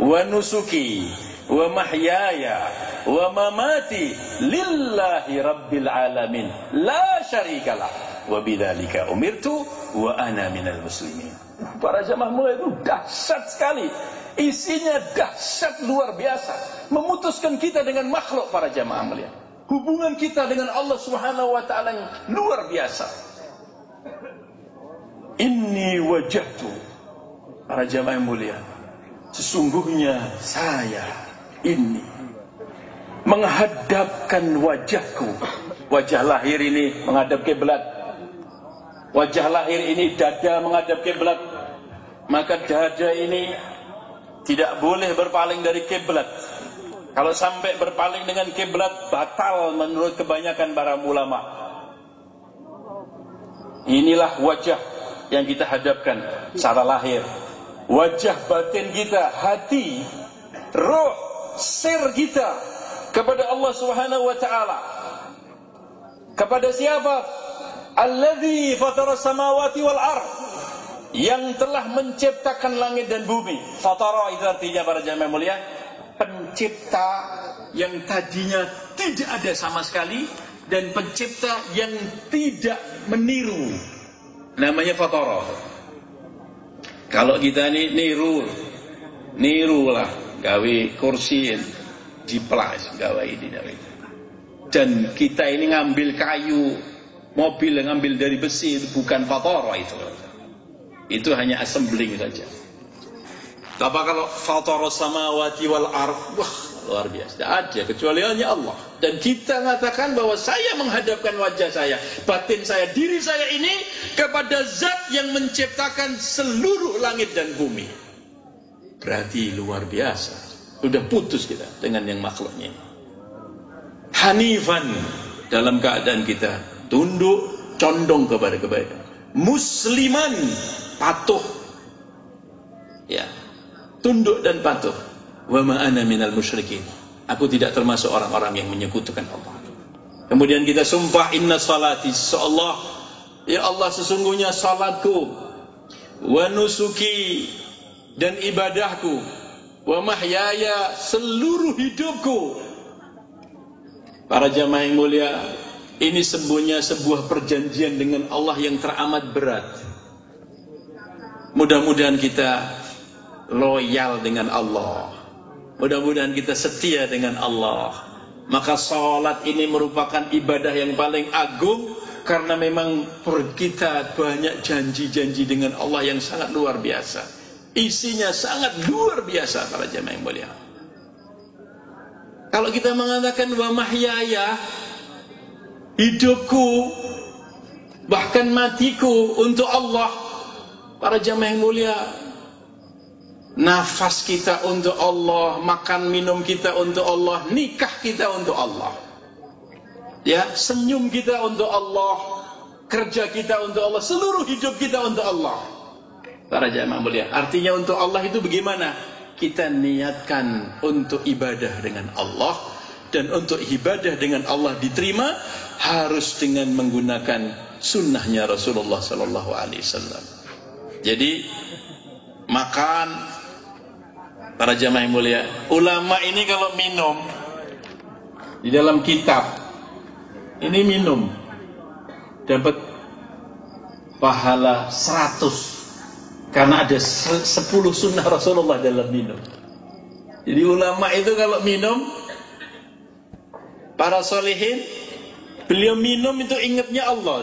wa nusuki wa mahyaya wa mamati lillahi rabbil alamin la syarikalah wa bidzalika umirtu wa ana minal muslimin. Para jamaah mulai itu dahsyat sekali, isinya dahsyat luar biasa, memutuskan kita dengan makhluk. Para jamaah mulia, hubungan kita dengan Allah Subhanahu wa taala yang luar biasa. Inni wajjahtu, para jamaah mulia, sesungguhnya saya ini, menghadapkan wajahku. Wajah lahir ini menghadap kiblat. Wajah lahir ini dada menghadap kiblat. Maka dada ini tidak boleh berpaling dari kiblat. Kalau sampai berpaling dengan kiblat, batal menurut kebanyakan para ulama. Inilah wajah yang kita hadapkan secara lahir. Wajah batin kita, hati, roh, sir kita kepada Allah Subhanahu wa taala. Kepada siapa? Alladzi fatara samawati wal ard, yang telah menciptakan langit dan bumi. Fatara itu artinya para jamaah mulia, pencipta yang tadinya tidak ada sama sekali dan pencipta yang tidak meniru. Namanya fatara. Kalau kita ini niru lah, gawe kursi jiplas, gawe ini gawe. Dan kita ini ngambil kayu, mobil yang ngambil dari besi, itu bukan fatara itu. Itu hanya assembling saja. Apa kalau fatara samawati wal ard? Wah, luar biasa. Tidak ada kecuali hanya Allah. Dan kita mengatakan bahwa saya menghadapkan wajah saya, batin saya, diri saya ini kepada zat yang menciptakan seluruh langit dan bumi. Berarti luar biasa. Sudah putus kita dengan yang makhluknya. Hanifan, dalam keadaan kita tunduk, condong kepada kebaikan. Musliman, patuh. Ya, tunduk dan patuh. Wa ma ana minal musyrikin. Aku tidak termasuk orang-orang yang menyekutukan Allah. Kemudian kita sumpah, inna salati, Allah, ya Allah, sesungguhnya salatku, wa nusuki, dan ibadahku, wa mahyaya, seluruh hidupku. Para jamaah yang mulia, ini sebuah perjanjian dengan Allah yang teramat berat. Mudah-mudahan kita loyal dengan Allah. Mudah-mudahan kita setia dengan Allah. Maka salat ini merupakan ibadah yang paling agung, karena memang kita banyak janji-janji dengan Allah yang sangat luar biasa. Isinya sangat luar biasa para jamaah yang mulia. Kalau kita mengatakan wa mahyaya, hidupku bahkan matiku untuk Allah, para jamaah yang mulia, nafas kita untuk Allah, makan minum kita untuk Allah, nikah kita untuk Allah, ya, senyum kita untuk Allah, kerja kita untuk Allah, seluruh hidup kita untuk Allah. Para jamaah mulia, artinya untuk Allah itu bagaimana? Kita niatkan untuk ibadah dengan Allah, dan untuk ibadah dengan Allah diterima harus dengan menggunakan sunnahnya Rasulullah Sallallahu Alaihi Wasallam. Jadi makan, para jamaah yang mulia, ulama ini kalau minum di dalam kitab ini minum dapat pahala 100, karena ada 10 sunnah Rasulullah dalam minum. Jadi ulama itu kalau minum, para solehin, beliau minum itu ingatnya Allah.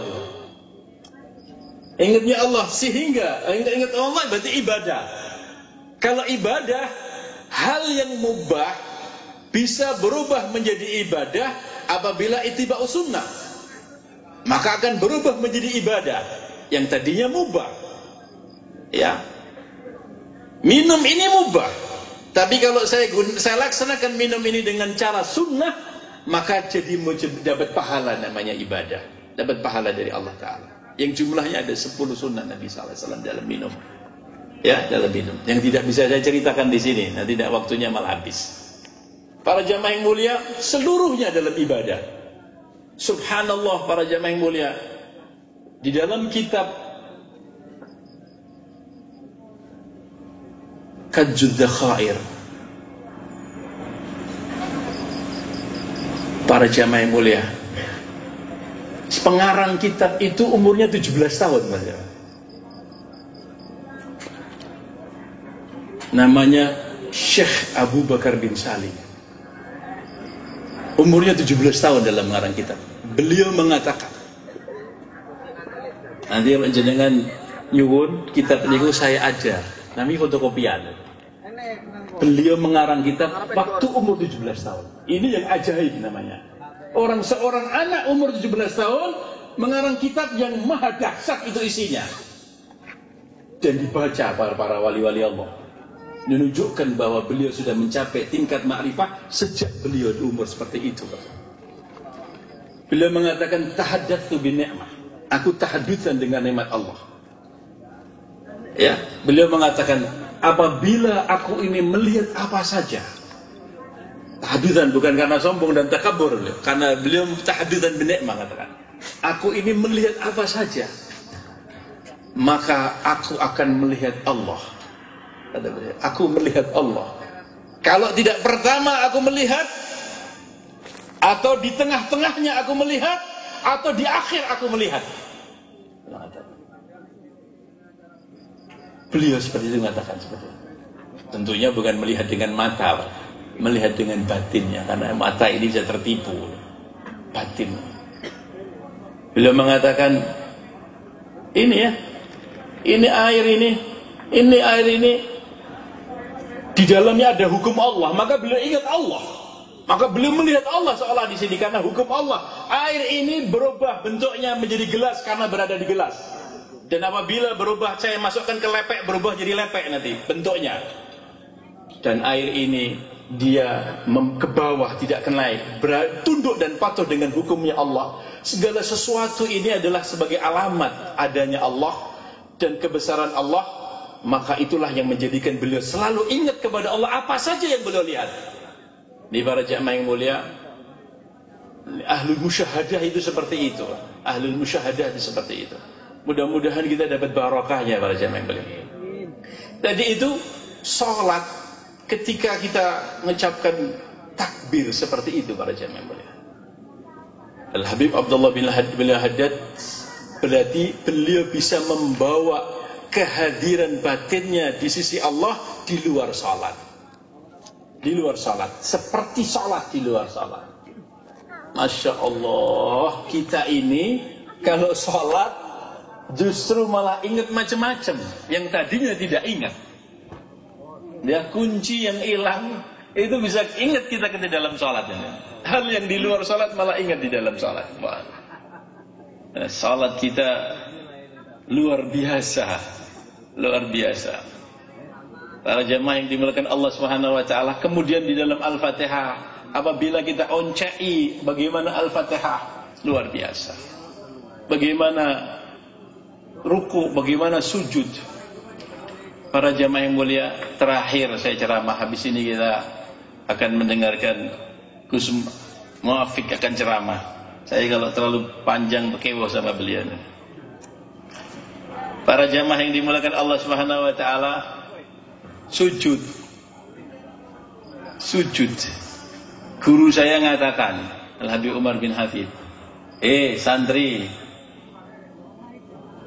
Ingatnya Allah, sehingga ingat Allah berarti ibadah. Kalau ibadah, hal yang mubah bisa berubah menjadi ibadah apabila ittiba'us sunnah. Maka akan berubah menjadi ibadah yang tadinya mubah. Ya, minum ini mubah, tapi kalau saya laksanakan minum ini dengan cara sunnah, maka jadi dapat pahala, namanya ibadah, dapat pahala dari Allah Ta'ala, yang jumlahnya ada 10 sunnah Nabi SAW dalam minum. Ya, dalam minum, yang tidak bisa saya ceritakan di sini, nanti tidak, waktunya malah habis. Para jamaah yang mulia, seluruhnya dalam ibadah. Subhanallah, para jamaah yang mulia, di dalam kitab Kajjud Dzakhair, para jamaah yang mulia, pengarang kitab itu umurnya 17 tahun, Mas. Namanya Syekh Abu Bakar bin Salim. Umurnya 17 tahun dalam mengarang kitab. Beliau mengatakan, nanti jenengan nyuwun kitab niku saya ajar, nami fotokopian. Beliau mengarang kitab waktu umur 17 tahun. Ini yang ajaib namanya. Seorang anak umur 17 tahun mengarang kitab yang maha dahsyat itu isinya. Dan dibaca para wali-wali Allah. Menunjukkan bahwa beliau sudah mencapai tingkat ma'rifah sejak beliau di umur seperti itu. Beliau mengatakan tahaddatsu bin ni'mah. Aku tahaddusan dengan nikmat Allah. Ya, beliau mengatakan apabila aku ini melihat apa saja. Tahaddusan bukan karena sombong dan takabur, karena beliau tahaddusan bin ni'mah katakan. Aku ini melihat apa saja, maka aku akan melihat Allah. Aku melihat Allah. Kalau tidak pertama aku melihat, atau di tengah-tengahnya aku melihat, atau di akhir aku melihat. Beliau seperti itu mengatakan seperti itu. Tentunya bukan melihat dengan mata, melihat dengan batinnya, karena mata ini bisa tertipu. Batin. Beliau mengatakan, ini ya, ini air ini. Di dalamnya ada hukum Allah, maka beliau ingat Allah. Maka beliau melihat Allah seolah di sini karena hukum Allah. Air ini berubah bentuknya menjadi gelas karena berada di gelas. Dan apabila berubah, saya masukkan ke lepek, berubah jadi lepek nanti bentuknya. Dan air ini dia ke bawah, tidak akan naik, tunduk dan patuh dengan hukumnya Allah. Segala sesuatu ini adalah sebagai alamat adanya Allah dan kebesaran Allah. Maka itulah yang menjadikan beliau selalu ingat kepada Allah apa saja yang beliau lihat. Di para jamaah yang mulia, ahlul musyahadah itu seperti itu. Ahlul musyahadah itu seperti itu. Mudah-mudahan kita dapat barokahnya para jamaah yang mulia. Jadi itu sholat ketika kita mengucapkan takbir seperti itu para jamaah yang mulia. Al-Habib Abdullah bin Haddad berarti beliau bisa membawa kehadiran batinnya di sisi Allah di luar salat. Di luar salat, seperti salat di luar salat. Masya Allah, kita ini kalau salat justru malah ingat macam-macam yang tadinya tidak ingat. Dia kunci yang hilang itu bisa ingat kita di dalam salat. Hal yang di luar salat malah ingat di dalam salat. Salat kita luar biasa. Luar biasa. Para jemaah yang dimuliakan Allah Subhanahu wa taala, kemudian di dalam Al-Fatihah apabila kita oncai bagaimana Al-Fatihah luar biasa. Bagaimana ruku, bagaimana sujud. Para jemaah yang mulia, terakhir saya ceramah, habis ini kita akan mendengarkan Gus Muafiq akan ceramah. Saya kalau terlalu panjang kewo sama beliau. Para jamaah yang dimuliakan Allah Subhanahu wa taala, sujud. Guru saya mengatakan, Al-Habib Umar bin Hafid, santri,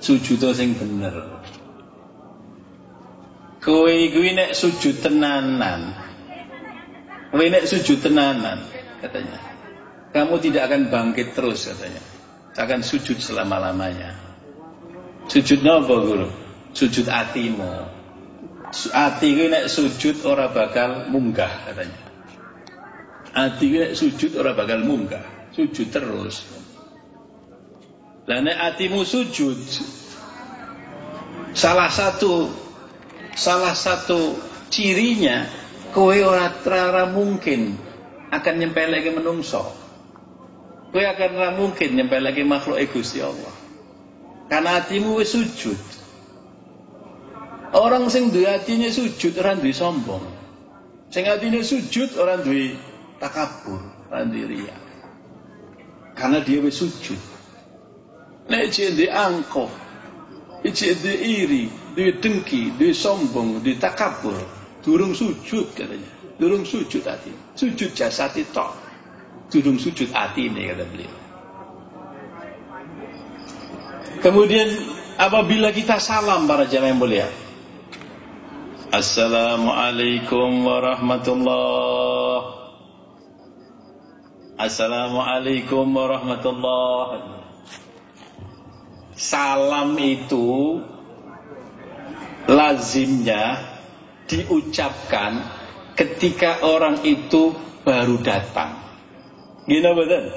sujud sing bener. Kowe nek sujud tenanan. Katanya. Kamu tidak akan bangkit terus katanya. Akan sujud selama-lamanya. Sujud napa guru? Sujud atimu. Ati ku nek sujud ora bakal munggah katanya. Ati ku nek sujud ora bakal munggah, sujud terus. Lah nek atimu sujud, salah satu cirinya kowe ora mungkin akan nyempelake menungso. Kowe akan ora mungkin nyempelake makhluk Gusti Allah. Karena hatimu wis sujud. Orang sing duwe atine sujud ora duwe sombong. Sing atine sujud ora duwe takabur, ora duwe riya. Karena dia wis sujud. Nek jende angkuh, jende iri, duwe dengki, duwe sombong, duwe takabur, durung sujud katanya. Durung sujud ati. Sujud jasad itu. Durung sujud atine kata beliau. Kemudian apabila kita salam para jamaah yang mulia, Assalamualaikum warahmatullahi. Assalamualaikum warahmatullahi. Salam itu lazimnya diucapkan ketika orang itu baru datang. Gina betul.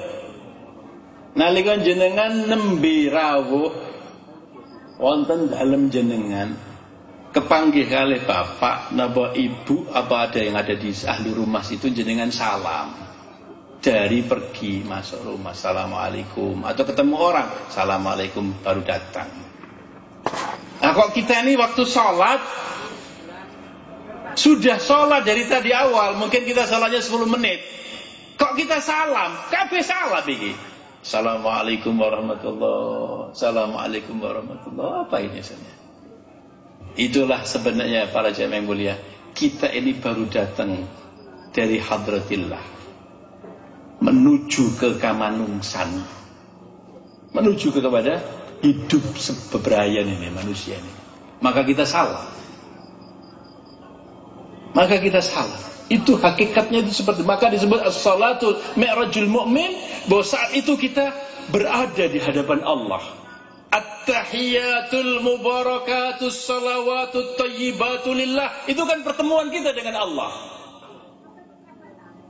Nalika jenengan nembe rawuh wonten dalem jenengan kepanggih kalih bapak napa ibu apa ada yang ada di ahli rumah situ, jenengan salam. Dari pergi masuk rumah assalamualaikum, atau ketemu orang assalamualaikum baru datang. Nah kok kita ini waktu sholat sudah sholat dari tadi awal, mungkin kita sholatnya 10 menit, kok kita salam kabeh salam iki. Assalamualaikum warahmatullahi, assalamualaikum warahmatullahi, apa ini sebenarnya? Itulah sebenarnya para jamaah yang mulia, kita ini baru datang dari hadratillah menuju ke kamanungsan, menuju kepada hidup sebebrayan ini manusia ini. Maka kita salah. Maka kita salah. Itu hakikatnya itu seperti, maka disebut as-salatul mi'rajul mu'min, bahwa saat itu kita berada di hadapan Allah. At-tahiyatul mubarakatus salawatut thayyibatu lillah. Itu kan pertemuan kita dengan Allah.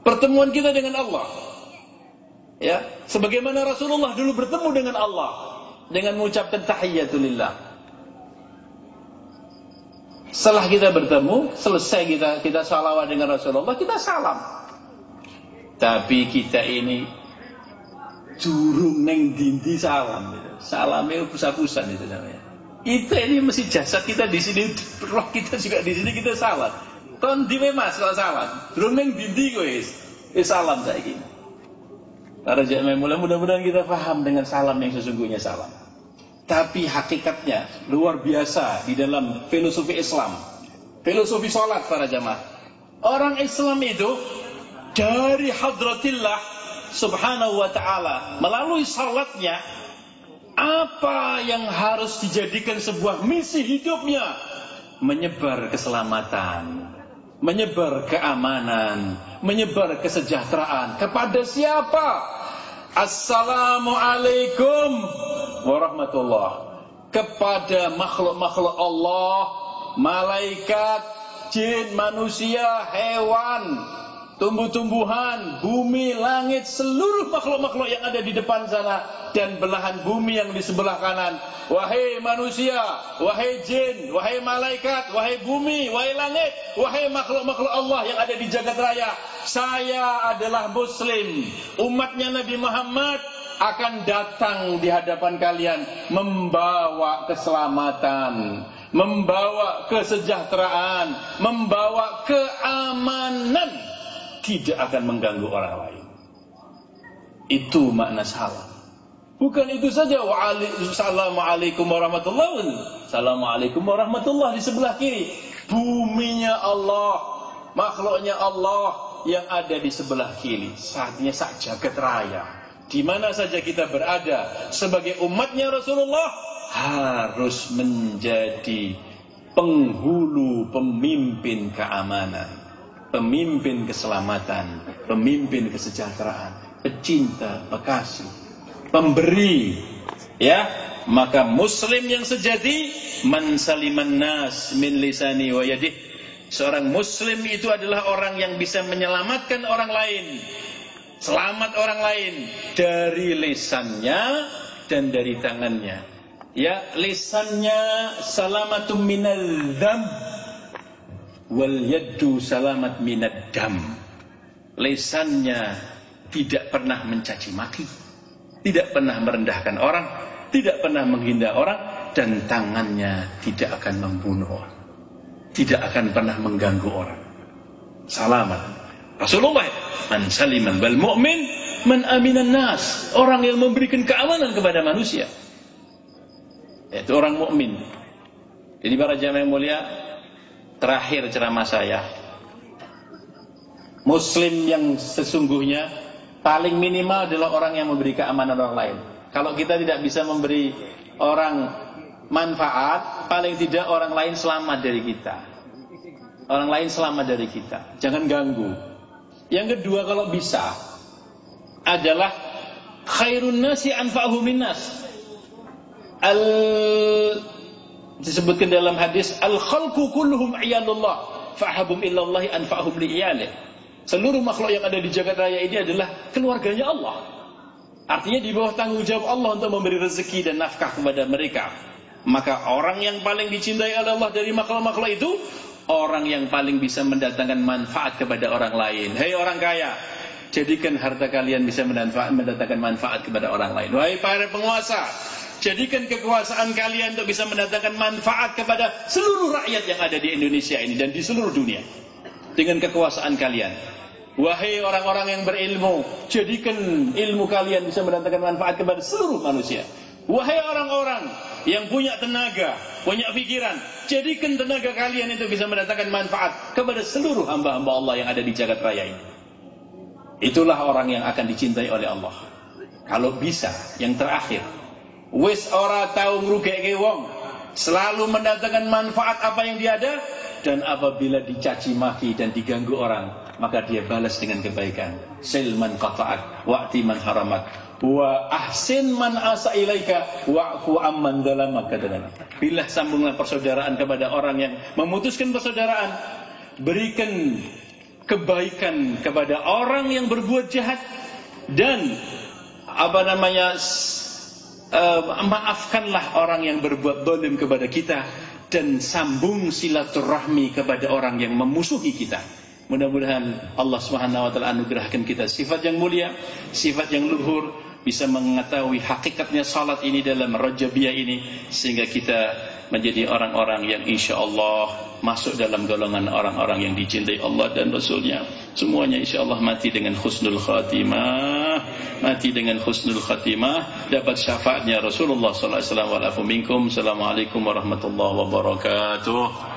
Pertemuan kita dengan Allah. Ya, sebagaimana Rasulullah dulu bertemu dengan Allah dengan mengucapkan tahiyatul lillah. Setelah kita bertemu, selesai kita salawat dengan Rasulullah, kita salam. Tapi kita ini durung neng dindi salam gitu. Salamnya pusat-pusat itu namanya. Kita ini mesti jasad kita di sini, roh kita juga di sini, kita salam. Kon di Mas kalau salam, durung neng dindi guys. Salam saiki. Para jamaah mudah-mudahan kita paham dengan salam yang sesungguhnya salam. Tapi hakikatnya luar biasa di dalam filosofi Islam. Filosofi sholat para jamaah. Orang Islam itu dari hadratillah subhanahu wa ta'ala melalui sholatnya, apa yang harus dijadikan sebuah misi hidupnya? Menyebar keselamatan, menyebar keamanan, menyebar kesejahteraan. Kepada siapa? Assalamualaikum warahmatullah. Kepada makhluk-makhluk Allah, malaikat, jin, manusia, hewan, tumbuh-tumbuhan, bumi, langit, seluruh makhluk-makhluk yang ada di depan sana dan belahan bumi yang di sebelah kanan. Wahai manusia, wahai jin, wahai malaikat, wahai bumi, wahai langit, wahai makhluk-makhluk Allah yang ada di jagat raya, saya adalah muslim, umatnya Nabi Muhammad, akan datang di hadapan kalian membawa keselamatan, membawa kesejahteraan, membawa keamanan, tidak akan mengganggu orang lain. Itu makna salam. Bukan itu saja, Assalamualaikum warahmatullahi wabarakatuh. Assalamualaikum warahmatullahi di sebelah kiri. Buminya Allah, makhluknya Allah yang ada di sebelah kiri. Saatnya sak jagat raya, di mana saja kita berada sebagai umatnya Rasulullah, harus menjadi penghulu, pemimpin keamanan, pemimpin keselamatan, pemimpin kesejahteraan, pecinta, pekasih, pemberi, ya. Maka muslim yang sejati, man saliman nas min lisani wa yadih. Seorang muslim itu adalah orang yang bisa menyelamatkan orang lain, selamat orang lain dari lisannya dan dari tangannya. Ya, lisannya salamatum minal dzam, wal yaddu salamat minad dam. Lisannya tidak pernah mencaci maki, tidak pernah merendahkan orang, tidak pernah menghina orang, dan tangannya tidak akan membunuh orang, tidak akan pernah mengganggu orang. Salamat. Rasulullah, man saliman wal mu'min man aminan nas, orang yang memberikan keamanan kepada manusia, itu orang mukmin. Jadi para jamaah yang mulia, terakhir ceramah saya, muslim yang sesungguhnya paling minimal adalah orang yang memberi keamanan orang lain. Kalau kita tidak bisa memberi orang manfaat, paling tidak orang lain selamat dari kita. Orang lain selamat dari kita, jangan ganggu. Yang kedua, kalau bisa, adalah khairun nasi anfa'uhum minnas. Disebutkan dalam hadis, al khalqu kulluhum iyalullah fa'habum illallahi anfa'hum li'iyalih. Seluruh makhluk yang ada di jagat raya ini adalah keluarganya Allah. Artinya di bawah tanggung jawab Allah untuk memberi rezeki dan nafkah kepada mereka. Maka orang yang paling dicintai oleh Allah dari makhluk-makhluk itu orang yang paling bisa mendatangkan manfaat kepada orang lain. Hei orang kaya, jadikan harta kalian bisa mendatangkan manfaat kepada orang lain. Wahai para penguasa, jadikan kekuasaan kalian untuk bisa mendatangkan manfaat kepada seluruh rakyat yang ada di Indonesia ini dan di seluruh dunia dengan kekuasaan kalian. Wahai orang-orang yang berilmu, jadikan ilmu kalian bisa mendatangkan manfaat kepada seluruh manusia. Wahai orang-orang yang punya tenaga, punya pikiran, jadikan tenaga kalian itu bisa mendatangkan manfaat kepada seluruh hamba-hamba Allah yang ada di jagat raya ini. Itulah orang yang akan dicintai oleh Allah. Kalau bisa, yang terakhir, wis ora tau ngrugeke wong, selalu mendatangkan manfaat apa yang dia ada, dan apabila dicaci maki dan diganggu orang, maka dia balas dengan kebaikan. Silman qata'ak wa'ti man haramak wa ahsin man asa ilaika wa'fu amman dzalamak. Bila sambunglah persaudaraan kepada orang yang memutuskan persaudaraan, berikan kebaikan kepada orang yang berbuat jahat, dan maafkanlah orang yang berbuat zalim kepada kita, dan sambung silaturahmi kepada orang yang memusuhi kita. Mudah-mudahan Allah Subhanahu wa taala anugerahkan kita sifat yang mulia, sifat yang luhur, bisa mengetahui hakikatnya salat ini dalam Rajabiyah ini, sehingga kita menjadi orang-orang yang insyaallah masuk dalam golongan orang-orang yang dicintai Allah dan Rasulnya. Semuanya insyaallah mati dengan husnul khatimah, mati dengan husnul khatimah, dapat syafaatnya Rasulullah sallallahu alaihi wasallam. Assalamualaikum warahmatullahi wabarakatuh.